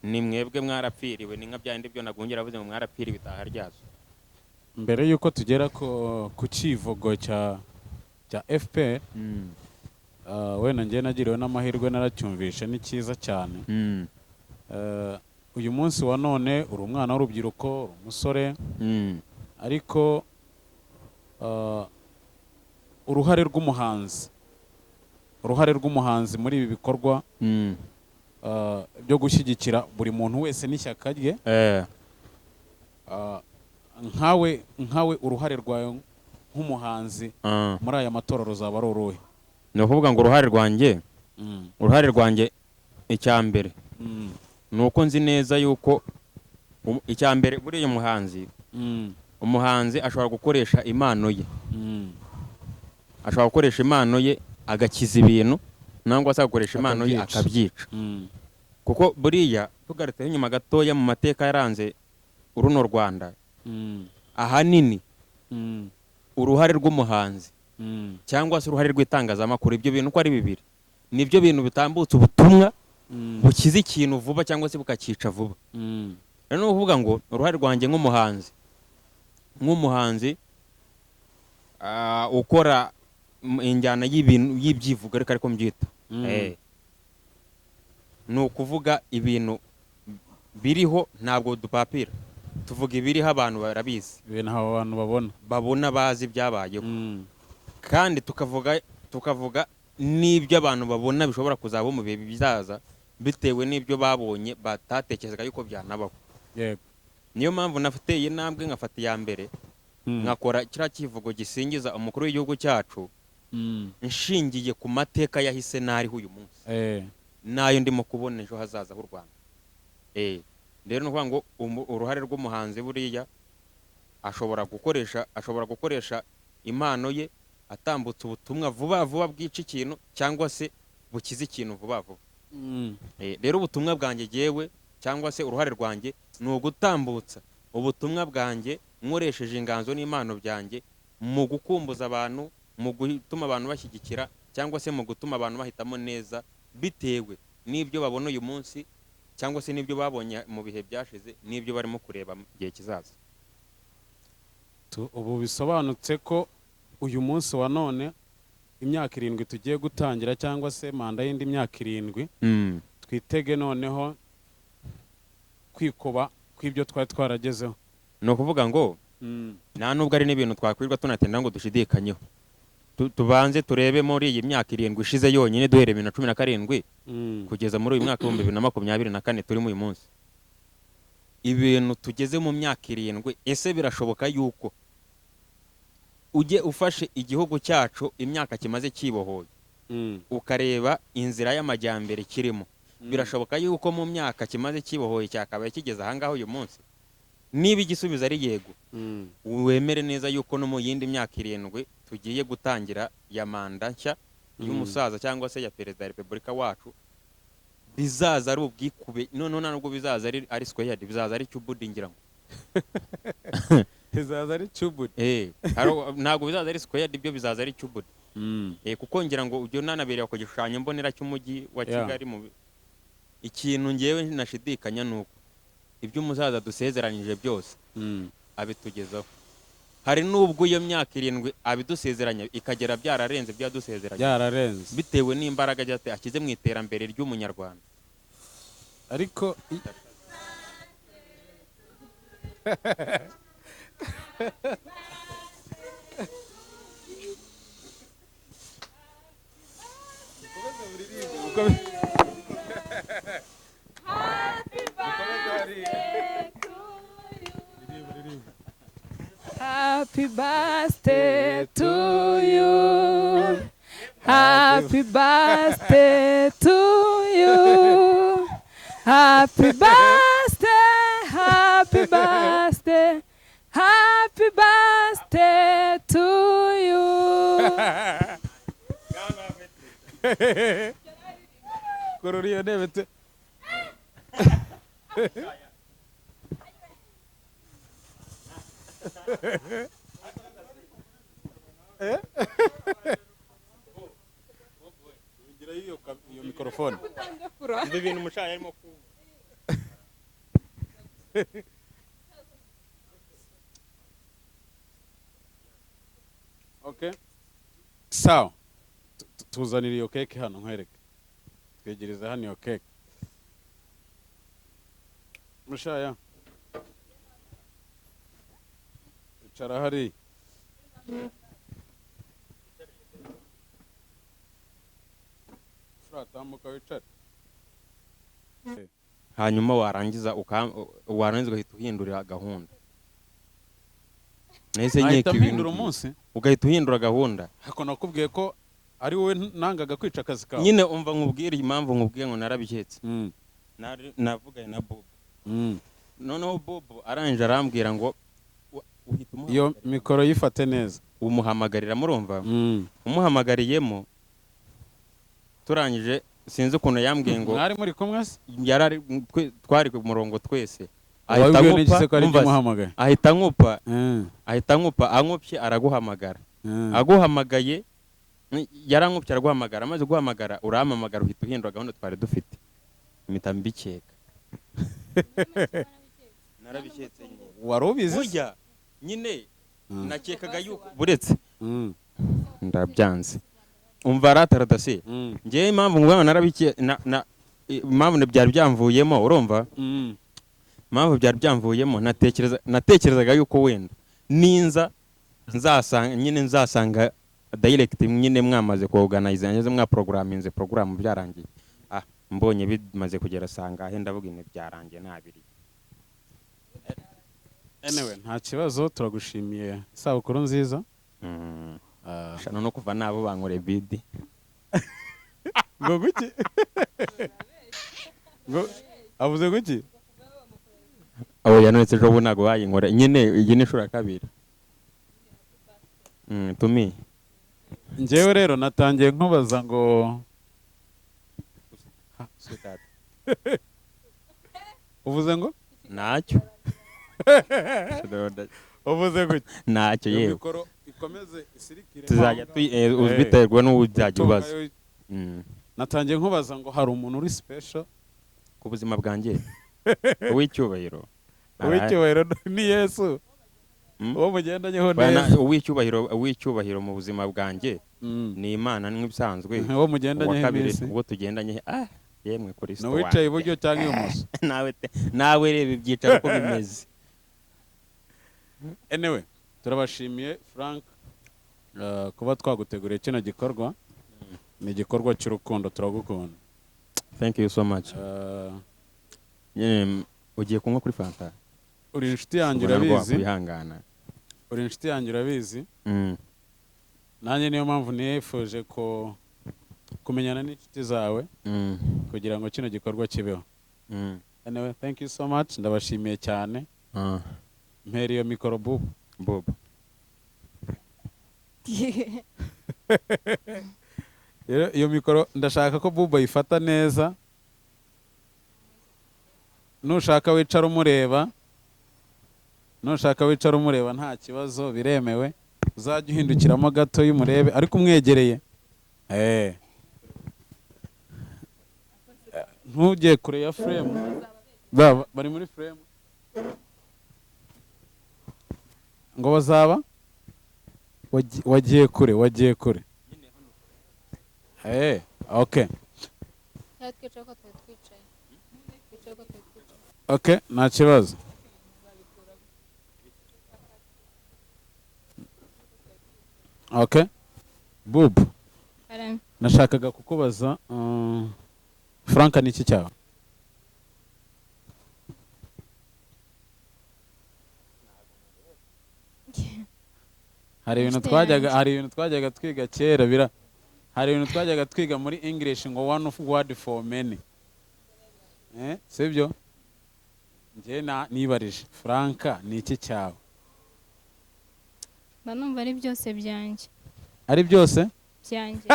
Speaker 4: Ni mwebwe mwarapfiriwe, ni nka byandi byo nagongera avuze ngo mwarapfiriwe itaha ryazo.
Speaker 1: Mbere yuko tugera ku kivugo cya FPR, wenda njye nagiriwe n'amahirwe naracyumvishe, ni cyiza cyane. Uyu munsi wa none uri umwana w'urubyiruko, uri umusore, ariko uruhare rw'umuhanzi muri ibi bikorwa byo gushyigikira buri muntu wese n'ishyaka rye, nkawe uruhare rwawe nk'umuhanzi muri aya matora ruzaba ari uruhe?
Speaker 4: Ni ukuvuga ngo uruhare rwanjye icya mbere ni uko nzi neza yuko icya mbere buriya umuhanzi ashobora gukoresha impano ye, agakiza ibintu, nangwa se agakoresha impano ye akabyica. Kuko buriya tugarutse inyuma gatoya mu mateka yaranze uruno Rwanda, ahanini uruhare rw'umuhanzi cyangwa se uruhare rw'itangazamakuru, ibyo bintu uko ari bibiri, nibyo bintu bitambutse ubutumwa bukiza ikintu vuba cyangwa se bukakica vuba. Rero ni ukuvuga ngo uruhare rwanjye nk'umuhanzi ukora injyana y'ibyivugo, ariko mbyita ni ukuvuga ibintu biriho, ntabwo dupapira, tuvuga ibiriho, abantu barabizi,
Speaker 1: ibintu abantu
Speaker 4: babona bazi ibyabayeho. Kandi tukavuga n'ibyo abantu babona bishobora kuzaba mu bihe bizaza, bitewe n'ibyo babonye batatekerezaga yuko byanabaho. Niyo mpamvu nafiteye intambwe, ngafata iya mbere, nkakora kiriya kivugo gisingiza umukuru w'igihugu cyacu, nshingiye ku mateka yahise n'ariho uyu munsi, nayo ndimo kubona ejo hazaza h'u Rwanda. Rero ni ukuvuga ngo uruhare rw'umuhanzi buriya ashobora gukoresha impano ye atambutse ubutumwa vuba vuba bwica ikintu, cyangwa se bukiza ikintu vuba vuba. Rero ubutumwa bwanjye yewe, cyangwa se uruhare rwanjye, ni ugutambutsa ubutumwa bwanjye nkoresheje inganzo n'impano byanjye, mu gukumbuza abantu, mu gutuma abantu bashyigikira, cyangwa se mu gutuma abantu bahitamo neza bitewe n'ibyo babona uyu munsi, cyangwa se n'ibyo babonye mu bihe byashize, n'ibyo barimo kureba mu gihe kizaza.
Speaker 1: ubu bisobanutse ko uyu munsi wa none imyaka 7 tugiye gutangira cyangwa se manda y'indi myaka 7 twitege noneho kwikuba kw'ibyo twari twaragezeho.
Speaker 4: ni ukuvuga ngo nta nubwo ari n'ibintu twakwirwa tunatenda ngo dushidikanyeho. Tubanze turebe muri iyi myaka 7 ishize yonyine duhere 2017 kugeza muri uyu mwaka 2024 turimo uyu munsi, ibintu tugeze mu myaka 7. Ese birashoboka yuko ujye ufashe igihugu cyacu imyaka kimaze kibohoye ukareba inzira y'amajyambere kirimo, birashoboka yuko mu myaka kimaze kibohoye cyakabaye kigeze ahangaho uyu munsi? Niba igisubizo ari yego, wemere neza yuko no mu yindi myaka 7 tugiye gutangira ya manda nshya y'umusaza cyangwa se ya perezida wa Repubulika wacu, bizaza ari ubwikube. None nubwo bizaza ari squared, bizaza ari cubudi ngira ngo
Speaker 1: bizaza ari cubudi.
Speaker 4: Ntabwo bizaza ari squared, ibyo bizaza ari cubudi. Kuko ngira ngo ujyo nanabereye ku gishushanyo mbonera cy'umujyi wa Kigali mu ikintu ngewe nashidikanya nuko ibyo umusaza dusezeranije byose abitugezaho. Hari nubwo iyo myaka 7 abidusezeranya ikagera byararenze byadusezeranya, bitewe n'imbaraga ashyize mu iterambere ry'umunyarwanda.
Speaker 1: Ariko
Speaker 2: Happy birthday to you. Happy birthday to you. Happy birthday, happy birthday, happy birthday to you.
Speaker 1: Kururiyo nebete. Ngira iyo mikrofone.
Speaker 4: Ibi bintu mushaya arimo ku
Speaker 1: Okay. Sawa. Tuzanira iyo cake hano nkwereke. Twegereza hano iyo cake. Mushaya. Icara hari. Tambuka wicara.
Speaker 4: hanyuma warangiza ugahita uhindura gahunda. Nese nyeka ibintu
Speaker 1: umunsi
Speaker 4: ugahita uhindura gahunda.
Speaker 1: Hako nakubwiye ko ari wowe nangaga kwica akazi kawe.
Speaker 4: Nyine umva nkubwira impamvu nkubwiye ngo narabiketse. Navugaye na Bob. Noneho Bob aranje arambwira ngo uhita
Speaker 1: iyo mikoro yifate neza.
Speaker 4: Umuhamagarira murumva? Umuhamagariyemo turangije sinzi ukuntu yambwiye ngo
Speaker 1: mwari muri kumwe se?
Speaker 4: Yarari twari ku murongo twese. Ahita nkupa ankupye araguhamagara. Aguhamagaye yarankupye araguhamagara, amaze guhamagara urahamagara uhita uhindura gahunda twari dufite. Imita mbikeka. Narabiketse nyine.
Speaker 1: Warubizi?
Speaker 4: Burya nyine nakekaga yuko buretse ndabyanze. Umva rataradase. Ngiye impamvu ngubana narabike impamvu byari byamvuyemo urumva? Impamvu byari byamvuyemo natekerezaga yuko wenda ninza nzasanga direct nyine mwamaze ko organize nyaze mwa programinze program byarangiye. Mbonye bimaze kugera sanga he ndavuga ine byarangiye ntabiri.
Speaker 1: Anyway, nta kibazo turagushimiye. Isabukuru nziza.
Speaker 4: Shano no kuva nabo bankore bidi.
Speaker 1: Ngo guki? Ngo avuze guki?
Speaker 4: Abo yanonetse jo bunago bayinkora nyine iyi ni shura kabiri. Tumi.
Speaker 1: Njewe rero natangiye nkubaza ngo uvuze ngo
Speaker 4: nacyo.
Speaker 1: Uvuze guki?
Speaker 4: Nacyo yewe.
Speaker 1: Mikoro ikomeze isirikire.
Speaker 4: Tuzajya ubiterwa n'ubujyaje ubaza.
Speaker 1: Natangiye nkubaza ngo hari umuntu uri special
Speaker 4: ku buzima bwanjye. Uw'icyubahiro.
Speaker 1: Uw'icyubahiro ni Yesu. uwo mugendanyeho neza
Speaker 4: uw'icyubahiro mu buzima bwanjye ni Imana nk'ibisanzwe.
Speaker 1: uwo mugendanyeho iminsi
Speaker 4: uwo tugendanye yemwe Kristo
Speaker 1: wanjye wicaye iburyo cyangwa ibumoso.
Speaker 4: nawe reba ibyicaro uko bimeze.
Speaker 1: Anyway, turabashimiye Frank kuba twaguteguriye kino gikorwa. Ni igikorwa cy'urukundo, turagukunda.
Speaker 4: Thank you so much. Ugiye kunywa kuri fanta?
Speaker 1: Uri inshuti yanjye urabizi.
Speaker 4: Kwihangana.
Speaker 1: Uri inshuti yanjye urabizi. Nanjye niyo mpamvu nifuje ko kumenyana n'inshuti zawe kugira ngo kino gikorwa kibeho. Anyway, thank you so much. Ndabashimiye cyane. Mpera iyo mikoro Bob. Iyo mikoro ndashaka ko Buba ayifata neza. Nushaka wicara umureba nta kibazo, biremewe. Uzajya uhindukiramo gato y'umurebe ariko umwegereye. Ntujye kure ya frame. Bari muri frame. Ngo bazaba wagiye kure. Okay. Okay, nta kibazo. Okay. Bub. Nashakaga kukubaza Frank ni iki cyawe? Hari ibintu twajyaga twiga kera hari ibintu twajyaga twiga muri English ngo one of word for many. Sibyo? Nje nibarije Frank ni iki cyawe?
Speaker 3: Numva ari byose byanjye.
Speaker 1: Ari byose?
Speaker 3: Byanjye.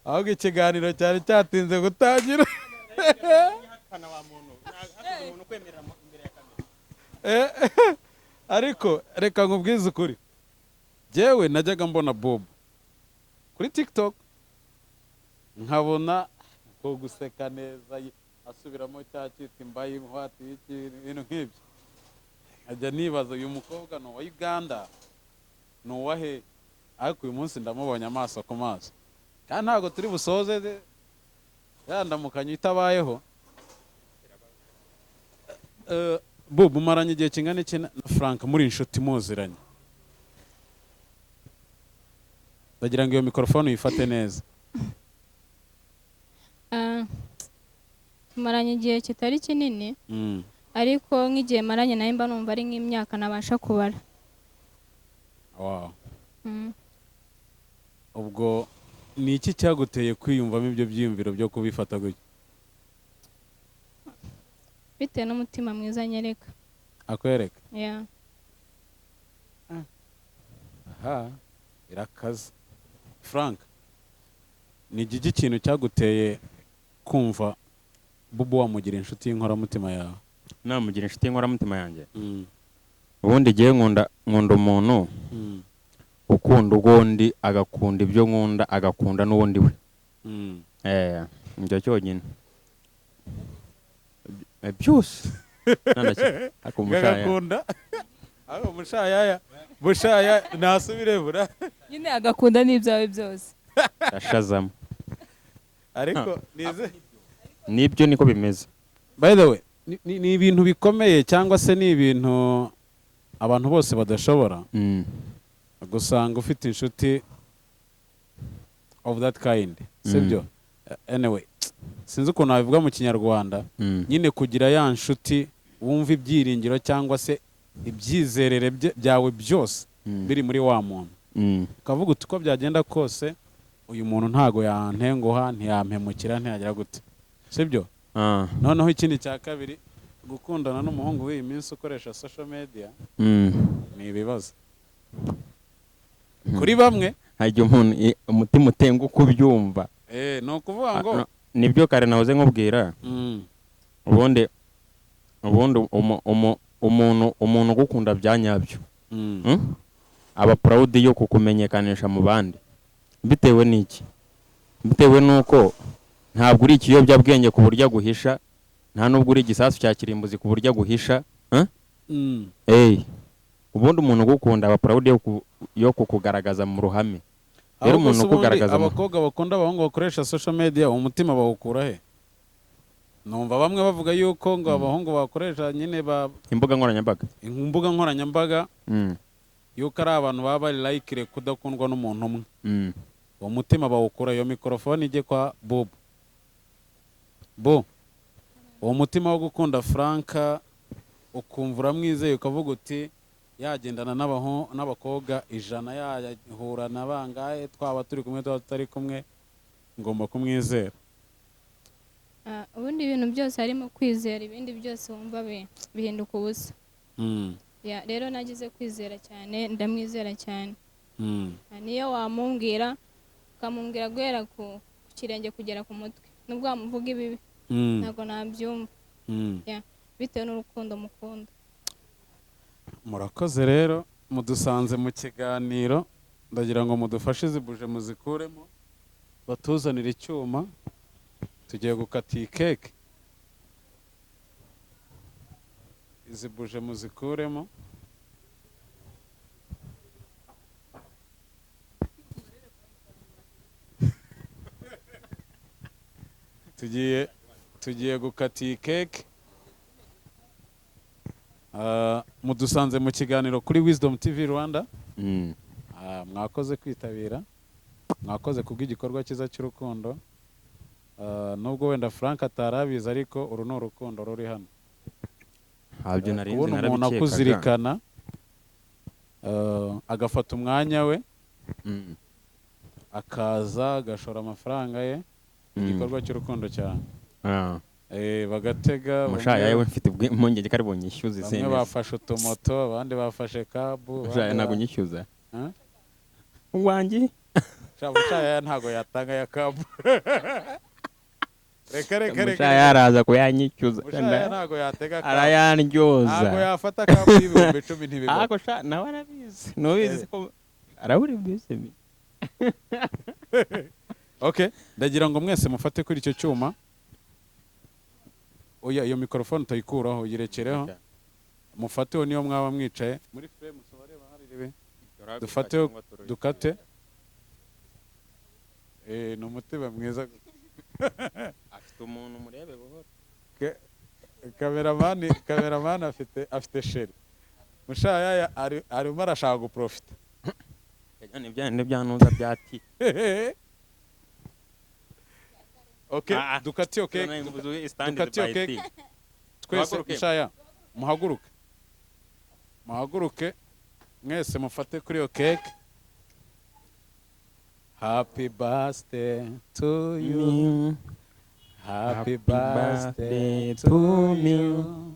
Speaker 3: Ahubwo ikiganiro cyari cyatinze gutangira. Ariko reka nkubwize ukuri. Jewe najyaga mbona Bob kuri TikTok nkabona ko guseka neza asubiramo cya cyitwa imbaye inkwati ibintu nk'ibyo. Ajya nibaza uyu mukobwa no wa Uganda no wahe, ariko uyu munsi ndamubonye amaso ku maso. Kandi ntabwo turi busoze yandamukanye itabayeho. Bob umaranye igihe kingana iki na Frank muri inshuti muziranye? Ndagira ngo iyo mikrofone uyifate neza. Tumaranye igihe kitari kinini, ariko nk'igihe maranye nawe mba numva ari nk'imyaka nabasha kubara.
Speaker 1: Wow. Ubwo ni iki cyaguteye kwiyumvamo ibyo byiyumviro byo kubifata gutya?
Speaker 3: Bitewe n'umutima mwiza nyereka.
Speaker 1: Akwereka?
Speaker 3: Yeah.
Speaker 1: Irakaze. Frank, ni igiki kintu cyaguteye kumva Bubu wamugira inshuti y'inkoramutima yawe?
Speaker 4: Namugira inshuti y'inkoramutima yanjye? Ubundi giye nkunda umuntu ukunda ugondi, agakunda ibyo nkunda, agakunda n'ubundi we. Njye cyonyine. Byose.
Speaker 1: Agakunda? Aho mushaya nasubire bura.
Speaker 2: Nyine agakunda n'ibyawe byose.
Speaker 4: Ashazamo.
Speaker 1: Ariko nize
Speaker 4: nibyo niko bimeze.
Speaker 1: By the way, ni ibintu bikomeye cyangwa se ni ibintu abantu bose badashobora. Gusanga ufite inshuti of that kind. Sibyo? Anyway, sinzi ukuntu nabivuga mu Kinyarwanda. Nyine kugira ya nshuti wumva ibyiringiro cyangwa se ibyizerere byawe byose biri muri wa muntu. Ukavuga uti uko byagenda kose uyu muntu ntago yantenguha, ntiyampemukira, ntiyagira gute. Sibyo? Noneho ikindi cya kabiri, gukundana n'umuhungu w'iyi minsi ukoresha social media ni ibibazo. Kuri bamwe
Speaker 4: hajya umuntu umutima utenga uko ubyumva.
Speaker 1: No kuvuga ngo
Speaker 4: nibyo kare nahoze nkubwira. Ubundi umuntu ugukunda byanyabyo aba proud yo kukumenyekanisha mu bandi. Bitewe n'iki? bitewe n'uko ntabwo uri ikiyobyabwenge ku buryo aguhisha, nta nubwo uri igisasu cya kirimbuzi ku buryo aguhisha. Ubundi umuntu ugukunda aba proud yo kukugaragaza mu ruhame. Rero umuntu ukugaragaza
Speaker 1: abakobwa bakunda abahungu bakoresha social media umutima bawukura he? Numva bamwe bavuga yuko ngo abahungu bakoresha nyine
Speaker 4: imbuga nkoranyambaga
Speaker 1: yuko ari abantu baba bari like kudakundwa n'umuntu umwe. Uwo mutima bawukura. Iyo mikrofone ijye kwa Bob. Uwo mutima wo gukunda Franka ukumva uramwizeye ukavuga uti yagendana n'abakobwa 100 yahura na bangahe twaba turi kumwe twaba tutari kumwe ngomba kumwizera.
Speaker 2: Ubundi ibintu byose harimo kwizera, ibindi byose wumva bihinduka ubusa. Rero nagize kwizera cyane, ndamwizera cyane. Niyo wamumbwira ukamubwira guhera ku kirenge kugera ku mutwe, nubwo wamuvuga ibibi ntabwo nabyumva, bitewe n'urukundo mukunda.
Speaker 1: Murakoze rero, mudusanze mu kiganiro, ndagira ngo mudufashe izi buje muzikuremo, batuzanire icyuma, tugiye gukata iyi keke. Izi buje muzikuremo. tugiye gukata iyi keke. Mudusanze mu kiganiro kuri Wisdom TV Rwanda. Mwakoze kwitabira, mwakoze kubw'igikorwa cyiza cy'urukundo. Nubwo wenda Frank atarabizi ariko uru ni urukundo ruri hano.
Speaker 4: Habyo narinzi
Speaker 1: narabikekaga. Umuntu akuzirikana agafata umwanya we akaza agashora amafaranga ye igikorwa cy'urukundo cyane. Bagatega
Speaker 4: mushaya yewe mfite impungenge kari bunyishyuze
Speaker 1: se. Bamwe bafashe utumoto, abandi bafashe kabu.
Speaker 4: Mushaya ntago nyishyuza. Uwanjye
Speaker 1: mushaya ntago yatanga ya kabu. Reka
Speaker 4: mushaya yaraza kuyanyishyuza.
Speaker 1: Mushaya ntago yatega kabu.
Speaker 4: Arayandyoza.
Speaker 1: Ntago yafata kabu y'ibihumbi 10 ntibigo.
Speaker 4: Ako sha nawe arabizi. Nubizi ko araburi bize.
Speaker 1: Okay, ndagira ngo mwese mufate kuri icyo cyuma. Oya, iyo mikrofone utayikuraho yirekereho. Mufateho niyo mwaba mwicaye muri frame sobare bahariribe. Dufateho dukate. No mutima mwiza.
Speaker 4: Afite umuntu murebe buhoro.
Speaker 1: Cameraman afite sheri. Mushaya arimo arashaka guprofita.
Speaker 4: Ni byanuza byati.
Speaker 1: Okay, dukati okay. Dukati okay. Twese mushaya muhaguruke. Mwese mufate kuri iyo cake. Happy birthday to you. Happy birthday to you.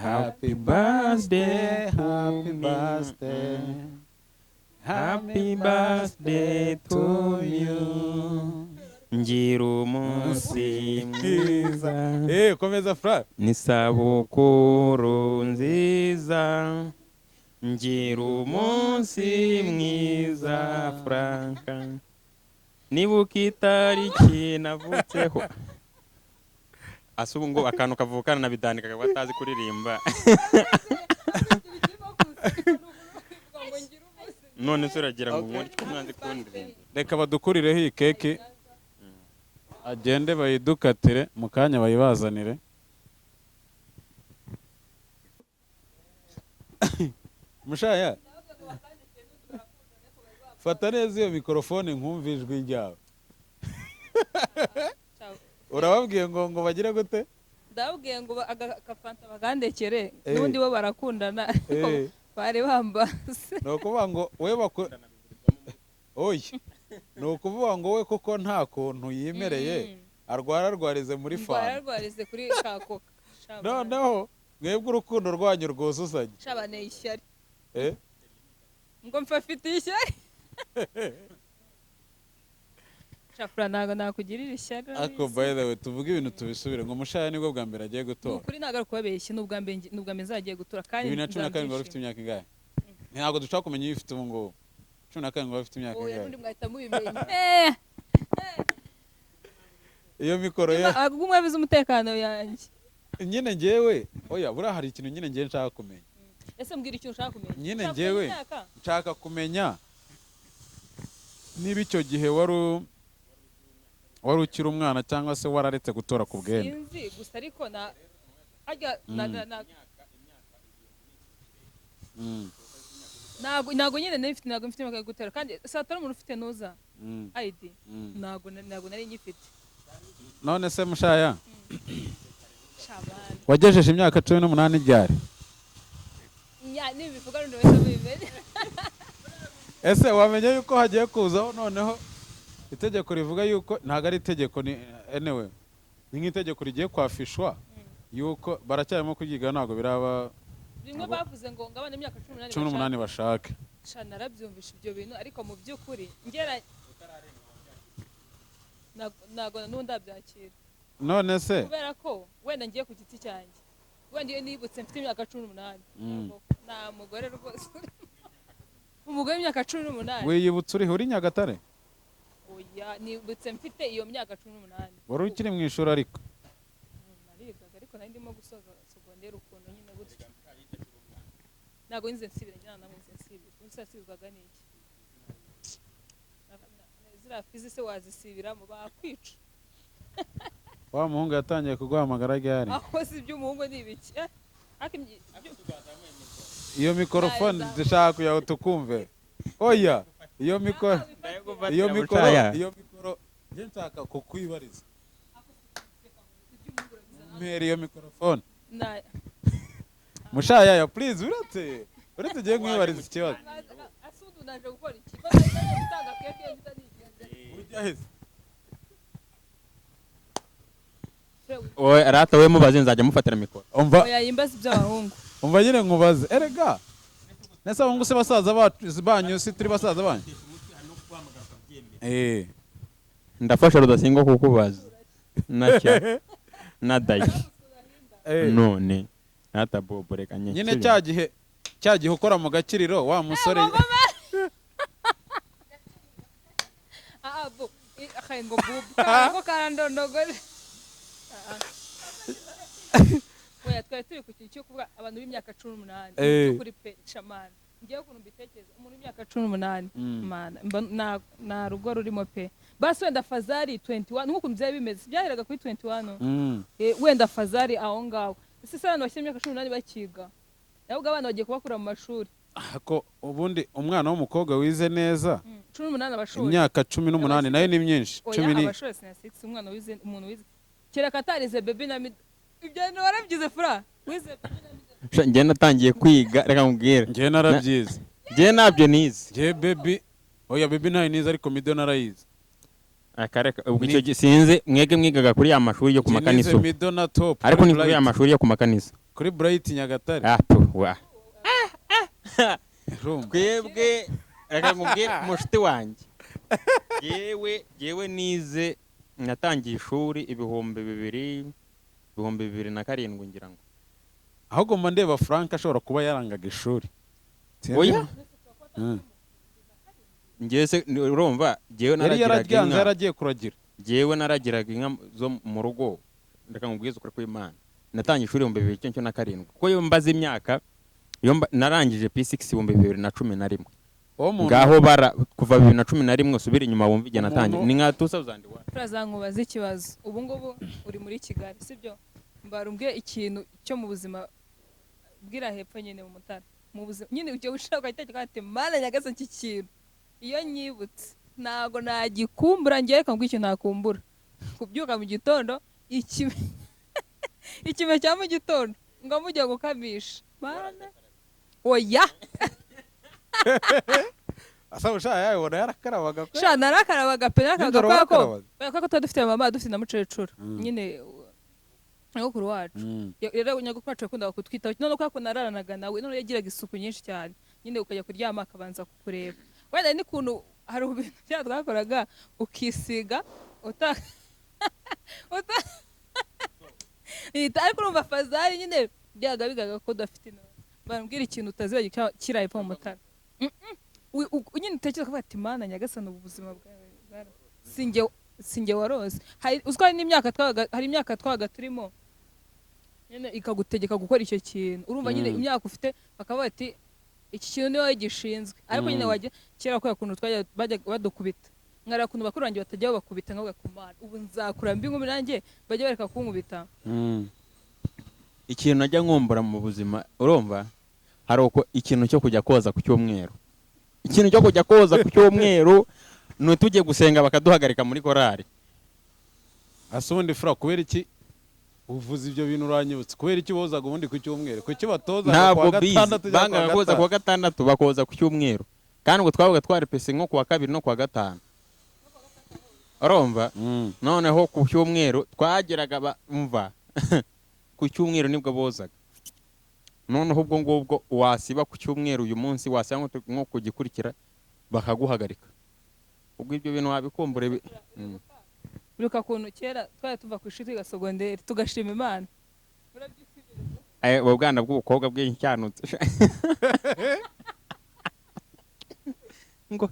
Speaker 1: Happy birthday, happy birthday. Happy birthday to you.
Speaker 4: Ngira umunsi mwiza.
Speaker 1: Komeza Frank.
Speaker 4: Ni sabukuru nziza. Ngira umunsi mwiza Franka. Nibuka itariki navutseho. Asubu ngo akantu kavukana na bidandika kagwa atazi kuririmba. None suragira ngo muri kumwanzi kundirimba.
Speaker 1: Reka badukurireho iyi keke. Agende bayidukatire mu kanya bayibazanire. Mushaya fata neza iyo mikrofone nkumva ijwi ryawe. Urababwiye ngo bagire gute?
Speaker 2: Ndababwiye ngo agafanta bagandekere n'undi bo barakundana bari bambase.
Speaker 1: No kuvuga ngo we bakundana. Oya. No kuvuga ngo we koko nta kuntu yimereye arwarize muri fana.
Speaker 2: Arwarize kuri kakoka.
Speaker 1: No. Mwebwe urukundo rwanyu rwuzuzanye.
Speaker 2: Shabane ishyari. Ngo mfafite ishyari. Shafra nago nakugirira ishyari.
Speaker 1: Ako by the way tuvuga ibintu tubisubire ngo mushaya nibwo bwa mbere agiye gutora.
Speaker 2: Kuri nagaruka kubeshya n'ubwa mbere zagiye gutora kandi
Speaker 1: 2017 ngo bafite imyaka ingahe? Ntabwo dushaka kumenya ifite ubu ngo 17 ngo bafite imyaka ingahe.
Speaker 2: Oya n'undi mwahita mubimenya.
Speaker 3: iyo mikoro ya
Speaker 5: agumwe abize umutekano yanjye
Speaker 3: nyine njyewe oya buriya hari ikintu nyine njyewe nshaka kumenya
Speaker 5: ese mbwira icyo ushaka kumenya
Speaker 3: nyine njyewe nshaka kumenya niba icyo gihe wari ukiri umwana cyangwa se wararetse gutora ku bwenda
Speaker 5: sinzi gusa ariko ntabwo nyine ntabwo mfite imyaka yo gutera kandi saa tanu umuntu ufite nuza ID ntabwo nari nyifite
Speaker 3: none se mushaya wagejeje imyaka 18 ryari
Speaker 5: nibivuga rundi wese bimenye
Speaker 3: ese wamenye yuko hagiye kuzaho noneho itegeko rivuga yuko ntago ari itegeko ni anyway ni nk'itegeko rigiye kwafishwa yuko baracyarimo kuyiga ntago biraba
Speaker 5: rimwe bavuze ngo ngabane imyaka
Speaker 3: 18 bashake
Speaker 5: narabyumvisha ibyo bintu ariko mu by'ukuri ngera ntago n'undabyakira
Speaker 3: none se
Speaker 5: kubera ko wenda ngiye ku giti cyanjye wenda iyo nibutse mfite imyaka 18 nta mugore rwose umugore w'imyaka 18
Speaker 3: wiyibutse uri Nyagatare
Speaker 5: oya nibutse mfite iyo myaka 18
Speaker 3: wari ukiri mu ishuri ariko
Speaker 5: narigaga ariko nari ndimo gusoza segonderi ukuntu nyine gutyo ntabwo nzi nsibira njyana namwe nzi nsibira usasizwaga n'iki zira fizi se wazisibira mu bakwica
Speaker 3: wa muhungu yatangiye kuguhamagara ryari
Speaker 5: aho si iby'umuhungu ni ibiki
Speaker 3: iyo mikrofone dushaka kuyaho tukumve oya iyo mikoro njye nshaka kukwibariza mpera iyo mikrofone mushaya please uretse ugiye kwibariza ikibazo
Speaker 5: asudu naje gukora iki gutanga keke
Speaker 3: ujyaheze
Speaker 4: oya rata we mubaze nzajya mufatira mikoro
Speaker 5: oya yimbaza iby'abahungu
Speaker 3: umva nyine nkubaze erega nese abahungu se basaza banyu si turi basaza banyu
Speaker 4: ndafasha Rudasingwa kukubaza nacyo nadaye none nata bobo reka
Speaker 3: nyine cya gihe ukora mu gakiriro wa musore
Speaker 5: bo ngo bubu ko karandondogore oya twari turi ku kintu cyo kuvuga abantu b'imyaka 18 kuri pe shamana ngiye ukuntu mbitekereza umuntu w'imyaka 18 mana na rugo rurimo pe basi wenda fazari 21 nkuko byari bimeze byaheraga kuri 21 wenda fazari aho ngaho ese abantu bashyira imyaka 18 bakiga nabwo abana bagiye kubakura mu mashuri
Speaker 3: ako ubundi umwana w'umukobwa wize neza
Speaker 5: 18 abashuri
Speaker 3: imyaka 18 nayo ni myinshi
Speaker 5: 10 ni abashuri na 6 umwana wize umuntu wize kereka atarize baby na ibyo warabyize fura wize
Speaker 4: njye natangiye kwiga reka nkubwire
Speaker 3: njye narabyize
Speaker 4: njye nabyo nize
Speaker 3: njye baby oya baby ntayo nize ariko mido narayize
Speaker 4: akareka ubwo icyo sinzi mwege mwigaga kuri ya mashuri yo ku makaniso
Speaker 3: mido na top
Speaker 4: ariko ni kuri ya mashuri yo ku makaniso
Speaker 3: kuri Bright Nyagatare
Speaker 4: wa twebwe reka nkubwire mushiti wanjye yewe nize natangiye ishuri ibihumbi 2007 ngira ngo
Speaker 3: ahubwo mba ndeba Frank ashobora kuba yarangaga ishuri
Speaker 4: oya njye se urumva jewe
Speaker 3: yaragiye kuragira
Speaker 4: jewe naragiraga inka zo mu rugo ndeka nkubwiza ukuri kw'Imana natangiye ishuri 2007 kuko yo mbaze imyaka narangije P6 2011 ngaho kuva 2011 usubira inyuma wumva igihe natangiye ni nka 2001
Speaker 5: turazankubaza ikibazo ubu ngubu uri muri Kigali sibyo mbarumbwe ikintu cyo mu buzima bwira hepfo nyine mu Mutara mu buzima nyine ujye ushaka itegeko ati mana nyagasa iki kintu iyo nyibutse nago nagikumbura ngiye reka ngo icyo nakumbura kubyuka mu gitondo ikime cya mu gitondo ngo mujye gukamisha mana oya
Speaker 3: asa ushaya yabona yarakarabaga
Speaker 5: ko sha narakarabaga pe nakagaga ko tudafite mama dufite na mucecura nyine nyogokuru wacu rero nyogokuru wacu yakunda kutwitaho none ko nararanaga nawe none yagiraga isuku nyinshi cyane nyine ukajya kuryama akabanza kukureba wenda ni kuntu hari ubintu byatwakoraga ukisiga ariko urumva fazari nyine byaga bigaga ko dafite no bambwira ikintu utazira kiraye po Mutara nyine utekereza ko ati mana nyagasana ubu buzima bwawe sinjye warose uzwi hari imyaka twabaga turimo nyine ikagutegeka gukora icyo kintu urumva nyine imyaka ufite bakaba bati iki kintu niwe wagishinzwe ariko nyine wajya kera kubera ukuntu bajya badukubita nkareba ukuntu bakuru banjye batajya babakubita nkavuga ku Mana ubu nzakura mbi nkumi nanjye bajya bareka kunkubita.
Speaker 4: Ikintu najya nkumbura mu buzima urumva hari uko ikintu cyo kujya koza ku cyumweru tujye gusenga bakaduhagarika muri korari.
Speaker 3: ase ubundi fura kubera iki uvuze ibyo bintu uranyibutse kubera iki bozaga ubundi ku cyumweru kuki batozaga
Speaker 4: kuwa gatandatu banga koza kuwa gatandatu bakoza ku cyumweru kandi ngo twabaga twari pese nko kuwa kabiri no kuwa gatanu urumva noneho ku cyumweru twageraga bumva ku cyumweru nibwo bozaga noneho ubwo ngubwo wasiba ku cyumweru uyu munsi wasiba nko kugikurikira bakaguhagarika ubwo ibyo bintu wabikumbure
Speaker 5: Biruka kuntu kera twari tuva ku ishuri twiga segonderi tugashima Imana.
Speaker 4: Ubwana bw'ubukobwa bw'icyanutse. Ngo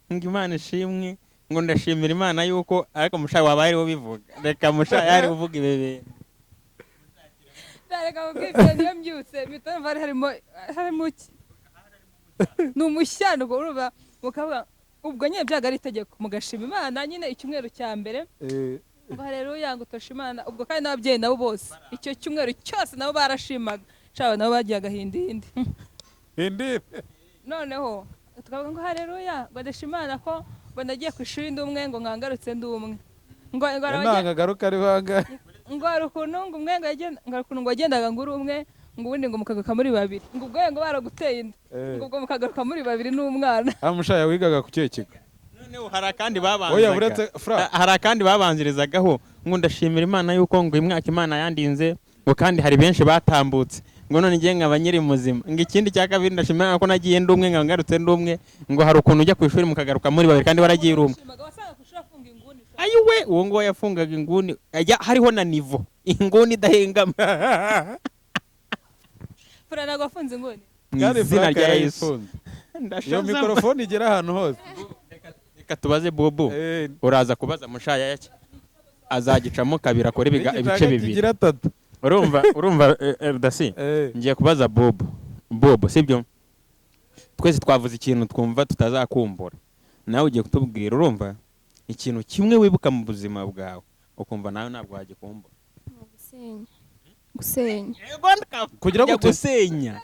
Speaker 4: Imana ishimwe ngo ndashimira Imana yuko ariko mushaye wabaye wo bivuga. Reka mushaye ari uvuga ibebe.
Speaker 5: Reka ubwibye niyo mbyutse mitomva harimo n'umushyano ngo urumva mukavuga ubwo nyine byaga ari itegeko mugashima Imana nyine icyumweru cya mbere ngo haleluya ngo tosha Imana ubwo kandi n'ababyeyi nabo bose icyo cyumweru cyose nabo barashimaga cyabo nabo bagiye agahindindi noneho tukavuga ngo haleluya ngo desha Imana ko banagiye ku ishuri ndi umwe ngo nkangarutse ndi umwe ngo
Speaker 3: nangagaruka ari banga
Speaker 5: ngo ukuntu ngo umwe ngo wagendaga ngo uri umwe ngo ubundi ngo mukagaruka muri babiri ngo ubwo ngo baraguteye inda ngo ubwo mukagaruka muri babiri n'umwana.
Speaker 3: Mushaya wigaga ku kihe kigo?
Speaker 4: Noneho hari akandi babanzirizagaho ngo ndashimira Imana yuko ngo imwaka Imana yandinze ngo kandi hari benshi batambutse ngo none ngiye nkaba nyiri muzima ngo ikindi cya kabiri ndashimira ko nagiye ndi umwe ngarutse ndi umwe ngo hari ukuntu ujya ku ishuri mukagaruka muri babiri kandi waragiye uri umwe. Ayiwe uwo ngo yafungaga inguni hariho na nivo inguni idahengama.
Speaker 5: Fura nago afunze inguni.
Speaker 4: Izina rya Yesu.
Speaker 3: Iyo mikrofone igera ahantu hose.
Speaker 4: Reka tubaze Bobo. Uraza kubaza mushaya yake. Azagicamo kabiri akora ibice bibiri. Urumva Dasi. Ngiye kubaza Bobo sibyo? Twese twavuze ikintu twumva tutazakumbura. Nawe ugiye kutubwira urumva ikintu kimwe wibuka mu buzima bwawe ukumva nawe ntabwo wagikumbura.
Speaker 2: Gusenya.
Speaker 4: Kugira gusenya.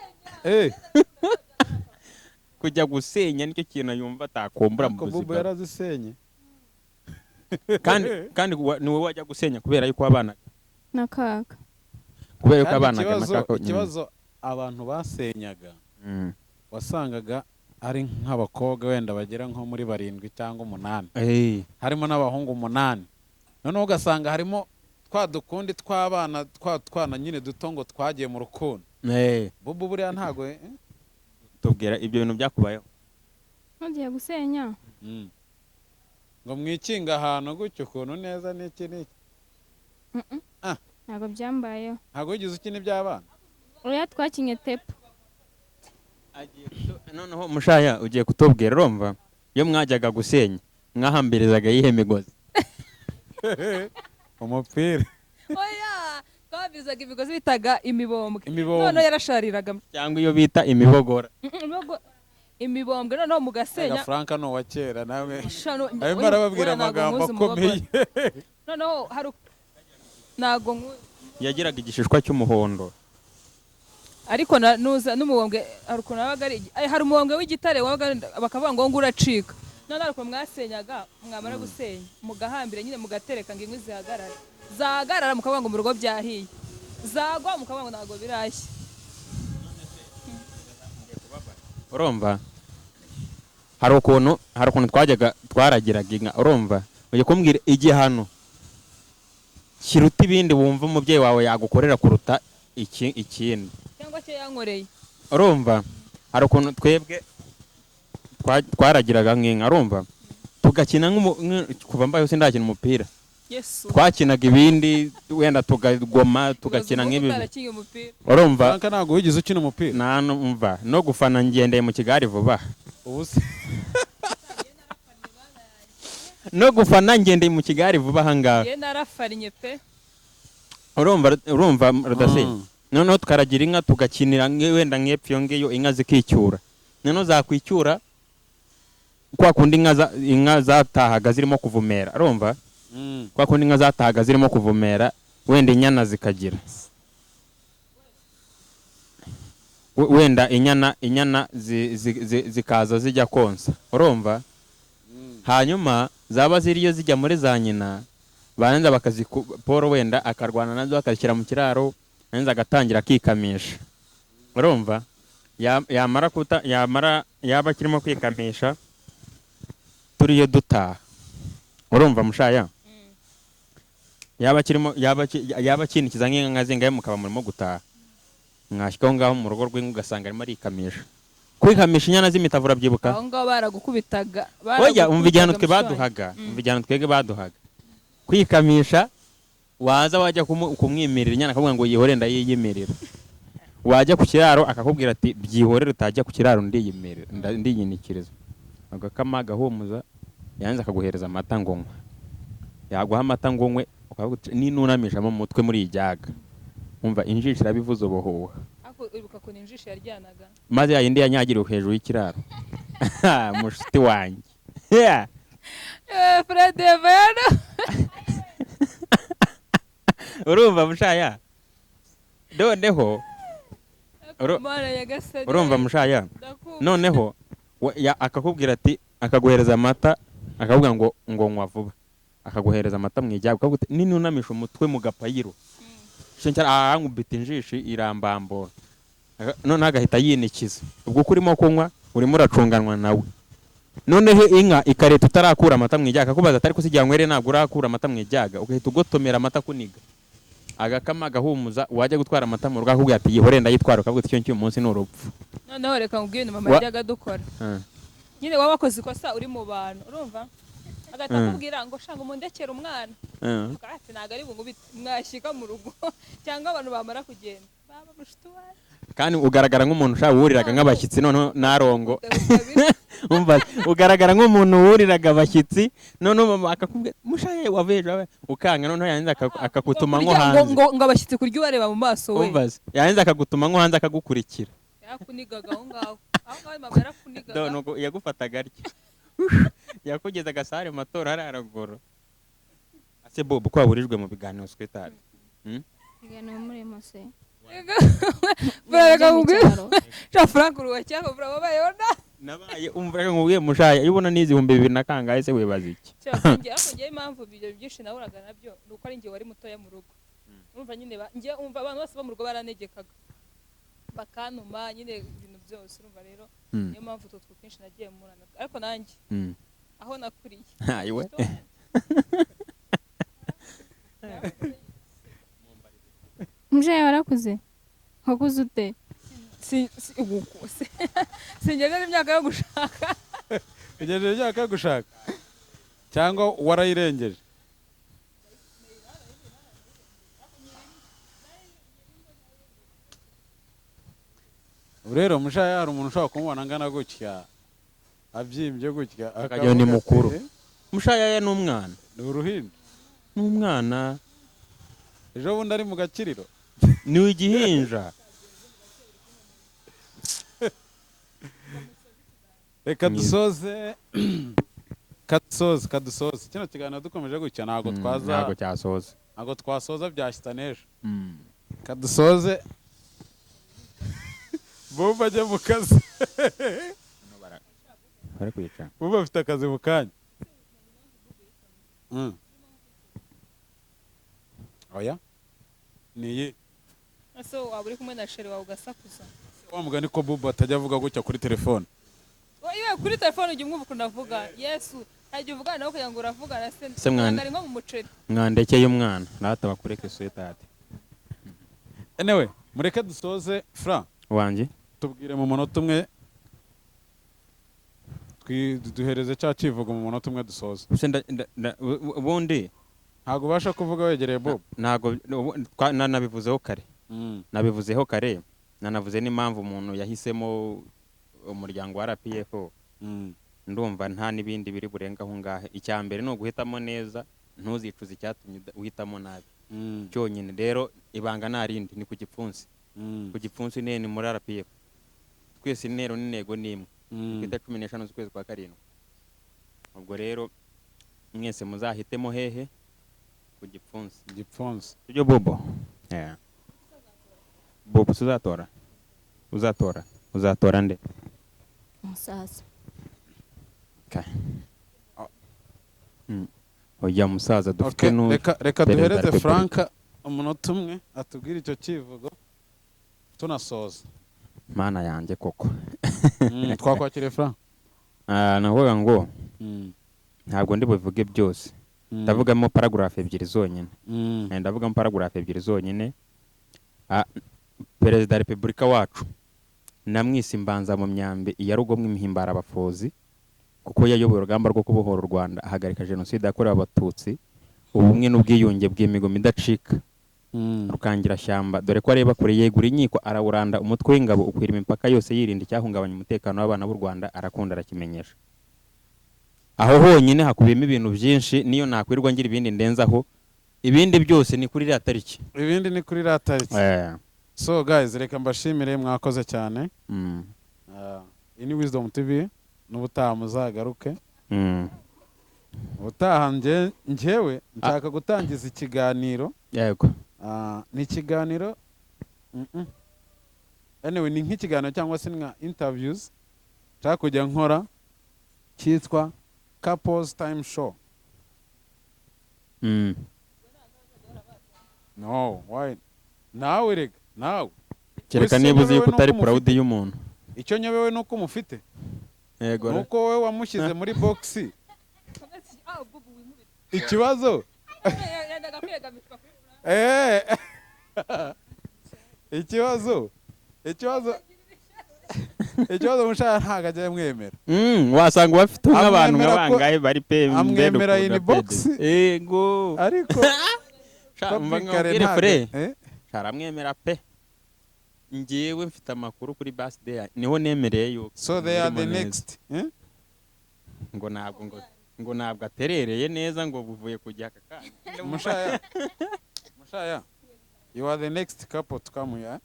Speaker 4: Kujya gusenya nicyo kintu yumva atakumbura mu buzima.
Speaker 3: Bobo yarazisenye.
Speaker 4: Kandi ni wowe wajya gusenya kubera yuko abanaga.
Speaker 2: Nakaka.
Speaker 4: Kubera yuko abanaga amakaka.
Speaker 3: Ikibazo abantu basenyaga. Wasangaga ari nk'abakobwa wenda bagera nko muri 7 cyangwa 8. Harimo n'abahungu 8. Noneho ugasanga harimo twa dukundi tw'abana twana nyine duto ngo twagiye mu rukundo. Bobo buriya ntago
Speaker 4: tubwira ibyo bintu byakubayeho.
Speaker 2: Ngiye gusenya.
Speaker 3: Ngo mwikinga ahantu gutyo ukuntu neza n'iki.
Speaker 2: Ntago byambayeho.
Speaker 3: Ntago wigize ukina iby'abana.
Speaker 2: Oya twakinye tepo.
Speaker 4: Noneho mushaya ugiye kutubwira urumva iyo mwajyaga gusenya mwahambirizaga yihe migozi?
Speaker 3: Umupira.
Speaker 5: Oya twabizaga imigozi bitaga imibombwe. None yarashariraga
Speaker 4: cyangwa iyo bita imibogora.
Speaker 5: Imibombwe noneho mugasenya.
Speaker 3: Franka no wa kera nawe. Ayo barababwira amagambo akomeye.
Speaker 5: Noneho nago
Speaker 4: yagiraga igishishwa cy'umuhondo.
Speaker 5: Ariko nuza n'umubombwe arukuna abagari hari umubombwe w'igitare bakavuga ngo uracika. None ariko mwasenyaga mwamara gusenya mugahambira nyine mugatereka ngo inkwi zahagarara mukavuga ngo mu rugo byahiye zagwa mukavuga ngo ntago birashye.
Speaker 4: Urumva hari ukuntu twaragiraga inka urumva ugiye kumbwira igihano kiruta ibindi wumva umubyeyi wawe yagukorera kuruta ikindi
Speaker 5: cyangwa cyo yankoreye.
Speaker 4: Urumva hari ukuntu twebwe twaragiraga nk'inka urumva tugakina kuva mbaye hose ndakina umupira. Twakinaga ibindi wenda tugagoma tugakina nk'ibi. Urumva
Speaker 3: Franka ntago wigize ukina umupira.
Speaker 4: Numva no gufana ngendeye mu Kigali vuba.
Speaker 3: Ubuse
Speaker 4: no gufana ngende mu Kigali vuba ahangaha
Speaker 5: ye narafariye pe
Speaker 4: urumva Rudase noneho tukaragira inka tugakinira wenda nk'epfo iyo ngiyo inka zikicyura noneho zakwicyura kwa kundi inka zatahaga zirimo kuvumera urumva kwa kundi inka zatahaga zirimo kuvumera wenda inyana zikagira wenda inyana zikaza zijya konsa urumva hanyuma zaba ziriyo zijya muri za nyina baranza Paul wenda akarwana nazo akazishyira mu kiraro nanza agatangira akikamisha urumva yaba kirimo kwikamisha turiyo dutaha urumva mushaya yaba kinikiza nk'inka zingaye mukaba murimo gutaha mwashikaho ngaho mu rugo rw'inka ugasanga arimo arikamisha kwikamisha inyana z'imitavura byibuka
Speaker 5: aho ngaho baragukubitaga
Speaker 4: oya umva igihano twebwe baduhaga kwikamisha waza wajya kumwimirira inyana akavuga ngo yihore ndayiyimirira wajya ku kiraro akakubwira ati byihorere utajya ku kiraro ndiyinikiriza agakama agahumuza yanze akaguhereza amata ngo nywe yaguha amata ngo nywe ukavuga ninunamishamo mu mutwe muri ijyaga umva injisho irabivuze ubuhuha
Speaker 5: ibuka ko injisho yaryanaga
Speaker 4: maze yayindi yanyagiriwe hejuru y'ikiraro mushiti wanjye
Speaker 5: Fred Evano
Speaker 4: urumva mushaya noneho urumva mushaya noneho akakubwira ati akaguhereza amata akavuga ngo nywa vuba akaguhereza amata mu ijyaga ukavuga ninunamisha umutwe mu gapayiro nkubita injishi irambambura none agahita yinikiza ubwo uko urimo kunywa urimo uracunganwa nawe noneho inka ikareta utarakura amata mu ijyaga akakubaza atari kusigira nywere ntabwo urakura amata mu ijyaga ugahita ugotomera amata kuniga agakama agahumuza wajya gutwara amata mu rugo akubwira ati yihore ndayitwara ukavuga ati icyo munsi ni urupfu
Speaker 5: noneho reka nkubwire mama yajyaga dukora nyine waba wakoze ikosa uri mu bantu urumva agahita akubwira ngo shanga umundekere umwana ati ntabwo ari bungubite mwashyika mu rugo cyangwa abantu bamara kugenda baba mushiti wawe
Speaker 4: kandi ugaragara nk'umuntu ushaka wuriraga nk'abashyitsi noneho narongo umva ugaragara nk'umuntu wuriraga abashyitsi noneho mama akakubwira mushaye waveje ukanga noneho yanze akakutuma nko hanze
Speaker 5: ngo abashyitsi kurya ubareba mu maso we
Speaker 4: yanze akagutuma nko hanze akagukurikira
Speaker 5: yakunigaga aho ngaho mama yarakunigaga
Speaker 4: nuko yagufataga atya yakugeza agasare mu matora hari aragoro ase Bob ko waburijwe mu biganiro Sweetheart
Speaker 2: ibiganiro murimo se
Speaker 5: Baraga ubwo Frank uruwa cyangwa babayeho
Speaker 4: nabaye umva nkubwiye mushaya iyo ubona n'izihumbi 2000 na kangahe se wibaza iki
Speaker 5: cyangwa ngiye impamvu ibyo byinshi naburaga nabyo nuko ari ngiye wari mutoya mu rugo umva nyine ngiye umva abantu bose bo mu rugo baranegekaga bakanuma nyine ibintu byose urumva rero niyo mpamvu tutwo twinshi nagiye murana ariko nanjye aho nakuriye
Speaker 4: ayiwe
Speaker 2: Mjaya warakuze wakuze ute
Speaker 5: singejeje imyaka yo gushaka
Speaker 3: ugejeje imyaka yo gushaka cyangwa warayirengeje rero mushaya hari umuntu ushobora kumubona angana gutya abyimbye gutya
Speaker 4: akajya ni mukuru mushaya ni umwana
Speaker 3: ni uruhinja
Speaker 4: ni umwana
Speaker 3: ejo bundi ari mu gakiriro
Speaker 4: ni igihinja
Speaker 3: reka dusoze kadusoze kino kiganiro dukomeje gutya ntabwo twasoza byashyita n'ejo kadusoze Bob ajya mu kazi Bob afite akazi mu kanya oya niyi
Speaker 5: so waba uri kumwe na sheri wawe ugasakuza
Speaker 3: wa mugani ko Bob atajya avuga gutya kuri telefone
Speaker 5: iyo kuri telefone ujya umwumva ukuntu avuga yesu ntajya uvugana nawe kugira ngo uravugana se mwandari nko mu muceri
Speaker 4: mwandekeye umwana nataba kureke Sweetheart
Speaker 3: anyway mureke dusoze Fra
Speaker 4: wanjye
Speaker 3: tubwire mu munota umwe duhereze cya kivugo mu munota umwe dusoze
Speaker 4: ubundi
Speaker 3: ntabwo ubasha kuvuga wegereye Bob
Speaker 4: ntabwo nabivuzeho kare nabivuzeho kare nanavuze n'impamvu umuntu yahisemo umuryango wa RPF ndumva nta n'ibindi biri burenga aho ngahe. Icya mbere ni uguhitamo neza, ntuzicuze icyatumye uhitamo nabi cyonyine. Rero ibanga nta rindi, ni ku gipfunsi. Ku gipfunsi ni muri RPF, twese intero n'intego ni imwe, ku itariki 15 z'ukwezi kwa karindwi. Ubwo rero mwese muzahitemo hehe? Ku gipfunsi. Sibyo Bobo? Bobo uzatora nde?
Speaker 2: umusaza.
Speaker 4: Oya musaza dufite
Speaker 1: reka duhereze Frank umunota umwe atubwire icyo kivugo tunasoza.
Speaker 4: Mana yanjye koko.
Speaker 1: Twakwakire Frank.
Speaker 4: Navuga ngo ntabwo ndi buvuge byose, ndavugamo paragraph ebyiri zonyine. Ndavugamo paragraph ebyiri zonyine. Perezida wa Repubulika wacu namwise imbanza mu myambi iya Rugomwa imihimbara abafozi, kuko yayoboye urugamba rwo kubohora u Rwanda, ahagarika jenoside yakorewe abatutsi, ubumwe n'ubwiyunge bw'imigomo idacika, rukangira shyamba, dore ko areba kure, yegura inkiko arawuranda, umutwe w'ingabo ukwira imipaka yose yirinda icyahungabanya umutekano w'abana b'u Rwanda, arakunda arakimenyesha. Aho honyine hakubiyemo ibintu byinshi, niyo nakwirwa ngira ibindi ndenzaho, ibindi byose ni kuri iriya tariki.
Speaker 1: So guys, reka mbashimire, mwakoze cyane. Ini Wisdom TV n'ubutaha muzagaruke. Ubutaha njyewe nshaka gutangiza ikiganiro.
Speaker 4: Yego.
Speaker 1: Ni ikiganiro anyway, ni nk'ikiganiro cyangwa se nka interviews nshaka kujya nkora cyitwa Couples Time Show. No, why? Nawe rega, nawe.
Speaker 4: Kereka niba uzi yuko utari proud y'umuntu.
Speaker 1: Icyo nyobewe nuko umufite.
Speaker 4: Yego.
Speaker 1: Nuko wowe wamushyize muri box. Ikibazo. Ikibazo mushaka ntago ajya mwemera.
Speaker 4: Wasanga bafite nk'abantu nk'abangahe bari pe
Speaker 1: amwemera in box.
Speaker 4: Yego.
Speaker 1: Ariko
Speaker 4: sharamwemera pe. Ngiyewe mfite amakuru kuri birthday niho nemereye yuko.
Speaker 1: So they are the next.
Speaker 4: Ngo ntabwo aterereye neza ngo buvuye kujya aka kana.
Speaker 1: Mushaya. You are the next couple to come here.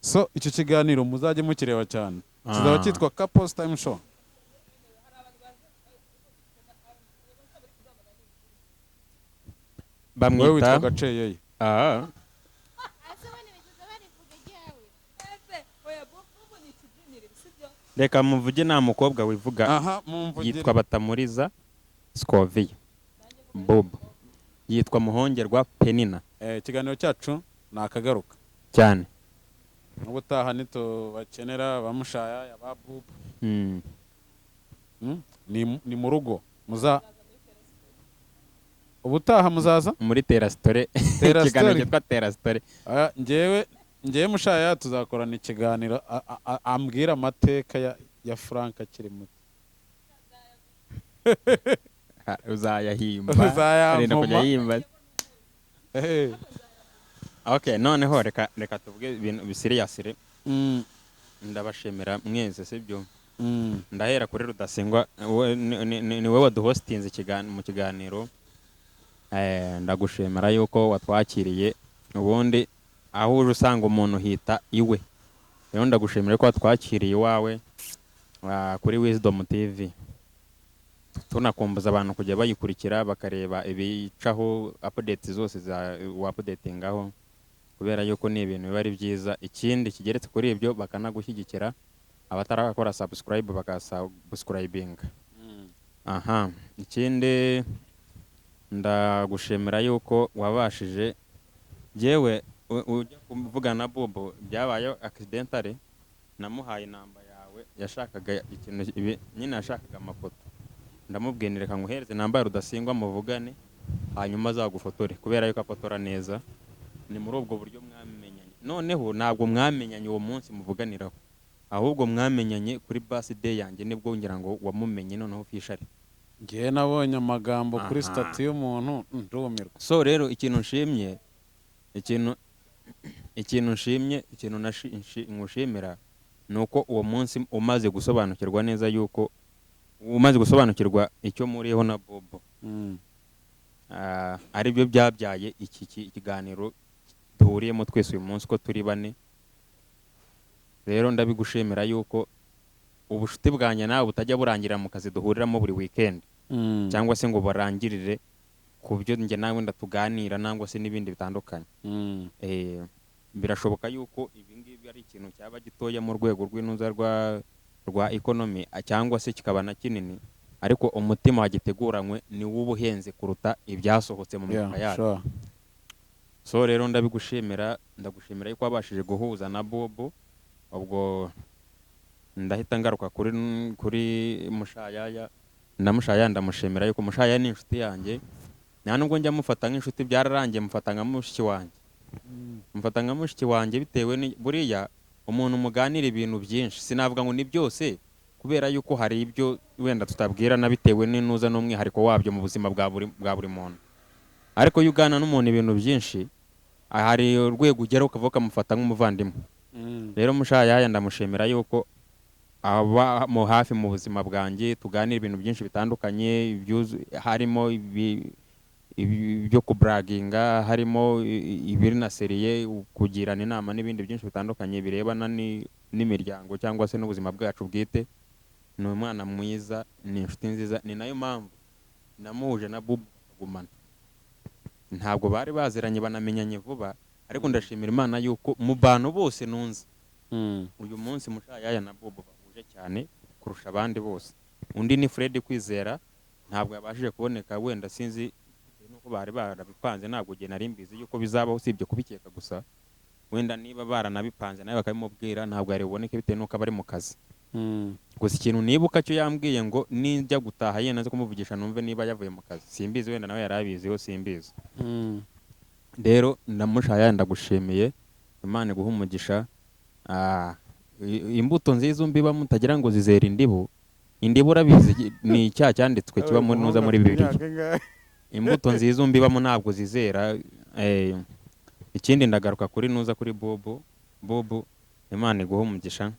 Speaker 1: So icyo kiganiro muzajye mukireba cyane. Kizaba cyitwa Couples Time Show.
Speaker 4: Bamwita
Speaker 1: Gaceyeye.
Speaker 4: Reka muvuge nta mukobwa wivuga. Yitwa Batamuriza Scovia Bob. Yitwa Muhongerwa Penina.
Speaker 1: Ikiganiro cyacu nakagaruka
Speaker 4: cyane.
Speaker 1: Ubutaha nito bakenera bamushaya ya Bob. Ni mu rugo muza. Ubutaha muzaza
Speaker 4: muri Terastore. Ikiganiro cyitwa Terastore.
Speaker 1: Ngewe mushaya tuzakorana ikiganiro ambwira amateka ya Frank akiri muto.
Speaker 4: Uzayahimba. Arenda kujya yimba. Okay, noneho reka tuvuge ibintu bisiriyasire. Ndabashimira mwese sibyo. Ndahera kuri Rudasingwa, ni wowe waduhostinze mu kiganiro. Ndagushimira yuko watwakiriye, ubundi aho uje usanga umuntu hita iwe. Rero ndagushimira ko watwakiriye iwawe kuri Wisdom TV. Tunakumbuza abantu kujya bayikurikira bakareba ibicaho updates zose za updatingaho, kubera yuko ni ibintu biba ari byiza. Ikindi kigeretse kuri ibyo bakanagushyigikira, abatarakora subscribe bakasubscribing. Ikindi ndagushimira yuko wabashije. Jewe ujya kuvugana na Bobo byabaye accidentally, namuhaye namba yawe, yashakaga ikintu nyine yashakaga amafoto. Ndamubwiye reka nguhereze namba ya Rudasingwa muvugane hanyuma azagufotore, kubera yuko afotora neza. Ni muri ubwo buryo mwamenyanye. Noneho ntabwo mwamenyanye uwo munsi muvuganiraho, ahubwo mwamenyanye kuri birthday yanjye, nibwo ngira ngo wamumenye noneho officially.
Speaker 1: Ngiye nabonye amagambo kuri statut y'umuntu ndumirwa.
Speaker 4: So rero ikintu nshimye, ngushimira ni uko uwo munsi umaze gusobanukirwa neza yuko umaze gusobanukirwa icyo muriho na Bobo ari byo byabyaye iki kiganiro duhuriyemo twese uyu munsi ko turi bane. Rero ndabigushimira yuko ubushuti bwanjye nawe butajya burangira mu kazi duhuriramo buri weekend cyangwa se ngo barangirire ku byo njye nawe ndatuganira nangwa se n'ibindi bitandukanye. Birashoboka yuko ibi ngibi ari ikintu cyaba gitoya mu rwego rw'inuza rwa economy cyangwa se kikaba na kinini, ariko umutima wagiteguranywe ni wo ubuhenze kuruta ibyasohotse mu mifuka yacu. So rero ndabigushimira, ndagushimira yuko wabashije guhuza na Bobo. Ubwo ndahita ngaruka kuri Mushayaya. Mushayaya ndamushimira yuko Mushayaya ni inshuti yanjye, nta nubwo njya mufata nk'inshuti, byararangiye mufata nka mushiki wanjye. Mufata nka mushiki wanjye bitewe buriya umuntu muganira ibintu byinshi, sinavuga ngo ni byose kubera yuko hari ibyo wenda tutabwirana bitewe n'inuza n'umwihariko wabyo mu buzima bwa buri muntu, ariko iyo ugana n'umuntu ibintu byinshi hari urwego ugeraho ukavuga ukamufata nk'umuvandimwe. Rero Mushayaya ndamushimira yuko aba mu hafi mu buzima bwanjye, tuganira ibintu byinshi bitandukanye, harimo ibyo kubraginga, harimo ibiri na seriye, kugirana inama n'ibindi byinshi bitandukanye birebana n'imiryango cyangwa se n'ubuzima bwacu bwite. Ni umwana mwiza, ni inshuti nziza, ni nayo mpamvu namuhuje na Bobo bakagumana. Ntabwo bari baziranye banamenyanye vuba, ariko ndashimira Imana yuko mu bantu bose nunze uyu munsi Mushayaya na Bobo bahuje cyane kurusha abandi bose. Undi ni Fred Kwizera, ntabwo yabashije kuboneka, wenda sinzi nuko bari barabipanze, ntabwo nari mbizi yuko bizabaho usibye kubikeka gusa. Wenda niba baranabipanze nawe bakabimubwira, ntabwo yari buboneke bitewe nuko aba ari mu kazi. Gusa ikintu nibuka cyo yambwiye ngo nijya gutaha yenda nze kumuvugisha numve niba yavuye mu kazi, simbizi, wenda nawe yarabiziho simbizi. Rero Mushayaya ndagushimiye, Imana iguhe umugisha. Imbuto nziza umbiba mutagira ngo zizera indibu. Indibu urabizi ni icyaha cyanditswe kiba muri Bibiliya. Imbuto nziza umbibamo ntabwo zizera. Ikindi ndagaruka kuri nuza kuri Bobo, Imana iguhe umugisha.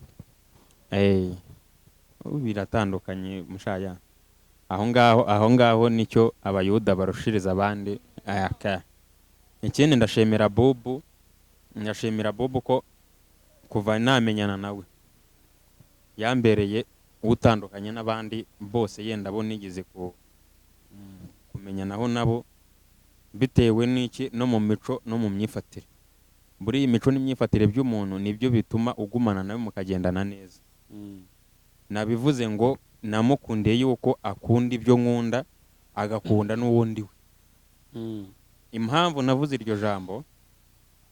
Speaker 4: Biratandukanye Mushayaya. Aho ngaho nicyo abayuda barushiriza abandi. Ikindi ndashimira Bobo ko kuva namenyana nawe yambereye utandukanye n'abandi bose, yenda bo nigeze kumenyanaho nabo bitewe n'iki, no mu mico no mu myifatire. Buri iyi mico n'imyifatire by'umuntu nibyo bituma ugumana nawe mukagendana neza. Nabivuze ngo namukundiye yuko akunda ibyo nkunda, agakunda n'uwundi we. Impamvu navuze iryo jambo,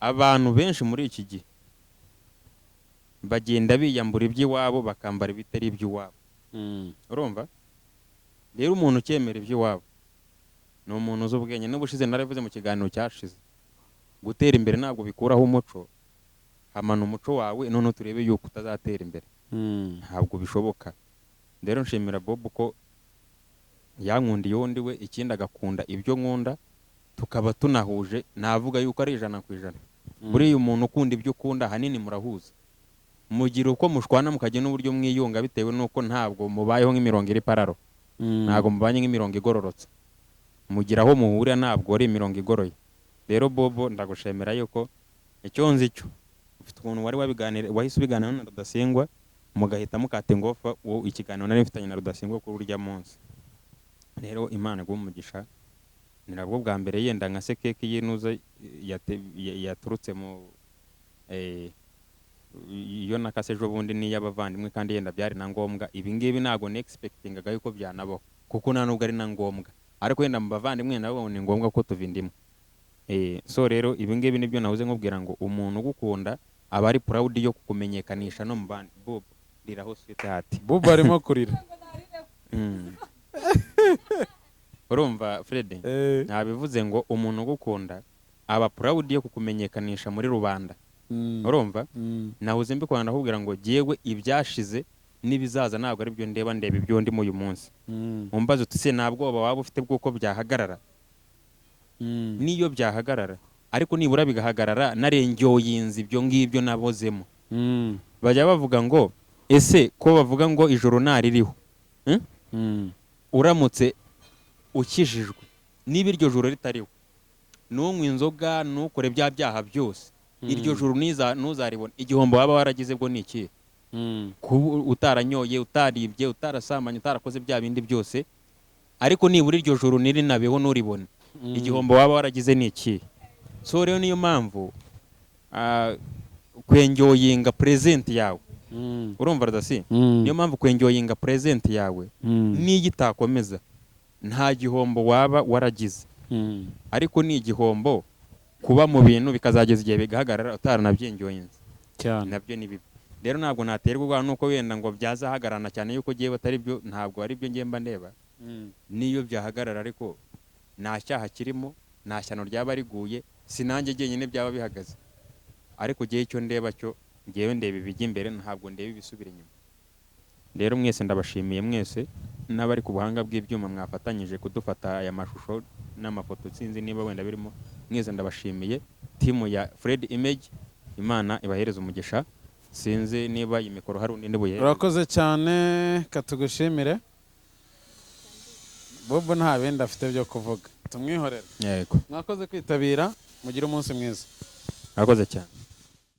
Speaker 4: abantu benshi muri iki gihe bagenda biyambura iby'iwabo bakambara ibitari iby'iwabo. Urumva? Rero umuntu ukemera iby'iwabo ni umuntu uzi ubwenge. N'ubushize narabivuze mu kiganiro cyashize, gutera imbere ntabwo bikuraho umuco. Hamana umuco wawe none turebe yuko utazatera imbere. Ntabwo bishoboka. Rero nshimira Bobo ko yankundiye undi we, ikindi agakunda ibyo nkunda, tukaba tunahuje. Navuga yuko ari 100%. Buriya umuntu ukunda ibyo ukunda hanini murahuza, mugira uko mushwana mukajya n'uburyo mwiyunga bitewe nuko ntabwo mubayeho nk'imirongo iri pararo. Ntabwo mubanye nk'imirongo igororotse, mugira aho muhurira, ntabwo ari imirongo igoroye. Rero Bobo ndagushimira yuko icyo nzi cyo ufite umuntu wahise ubiganira na Rudasingwa, mugahita mukate ngofa ikiganiro nari mfitanye na Rudasingwa kuri urya munsi. Rero Imana iguhe umugisha. Ni nabwo bwa mbere yenda nka se keke yinuza yaturutse mu iyo nakase ejo bundi ni y'abavandimwe, kandi yenda byari na ngombwa. Ibi ngibi ntabwo expectingaga yuko byanabaho kuko nta nubwo ari na ngombwa, ariko yenda mu bavandimwe nabo ni ngombwa ko tuvindimwe. So rero ibi ngibi nibyo navuze nkubwira ngo umuntu ugukunda aba ari proud yo kukumenyekanisha no mu bandi. Bobo riraho sweetheart.
Speaker 1: Bobo arimo kurira.
Speaker 4: Urumva Fred? Nabivuze ngo umuntu ugukunda aba proud yo kukumenyekanisha muri rubanda. Urumva? Nahuze mbikwana nakubwira ngo jewe ibyashize nibizaza ntabwo ari byo ndeba ibyo ndimo uyu munsi. Umbaze utse ntabwo waba ufite bwuko byahagarara. Niyo byahagarara ariko nibura bigahagarara narengeyo yinzi ibyo ngibyo nabozemo. bajya bavuga ngo ese ko bavuga ngo ijuru ntaririho uramutse ukijijwe niba iryo juru ritariho n'unywa inzoga n'ukore bya byaha byose iryo juru ntuzaribona igihombo waba waragize bwo ni ikihe kuba utaranyoye utaribye utarasamanye utarakoze bya bindi byose ariko nibura iryo juru nirinabeho nuribone igihombo waba waragize ni ikihe so rero niyo mpamvu kwenjoyinga present yawe urumva radasi niyo mpamvu kwenjoyinga present yawe niyo itakomeza nta gihombo waba waragize ariko ni igihombo kuba mu bintu bikazageza igihe bigahagarara utaranabyenjoyinze cyane nabyo ni bibi rero ntabwo naterwa ubwoba nuko wenda ngo byazahagarana cyane yuko giye batari byo ntabwo ari byo ngemba ndeba niyo byahagarara ariko nta cyaha kirimo nta shyano ryaba riguye sinanjye jyenyine byaba bihagaze ariko gihe icyo ndeba cyo ngewe ndeba ibijya imbere ntabwo ndeba ibisubira inyuma rero mwese ndabashimiye mwese n'abari ku buhanga bw'ibyuma mwafatanyije kudufata aya mashusho n'amafoto sinzi niba wenda birimo mwese ndabashimiye timu ya Fred Image Imana ibahereza umugisha sinzi niba iyi mikoro hari undi buye
Speaker 1: urakoze cyane katugushimire Bobo nta bindi afite byo kuvuga tumwihorera
Speaker 4: yego
Speaker 1: mwakoze kwitabira mugire umunsi mwiza
Speaker 4: urakoze cyane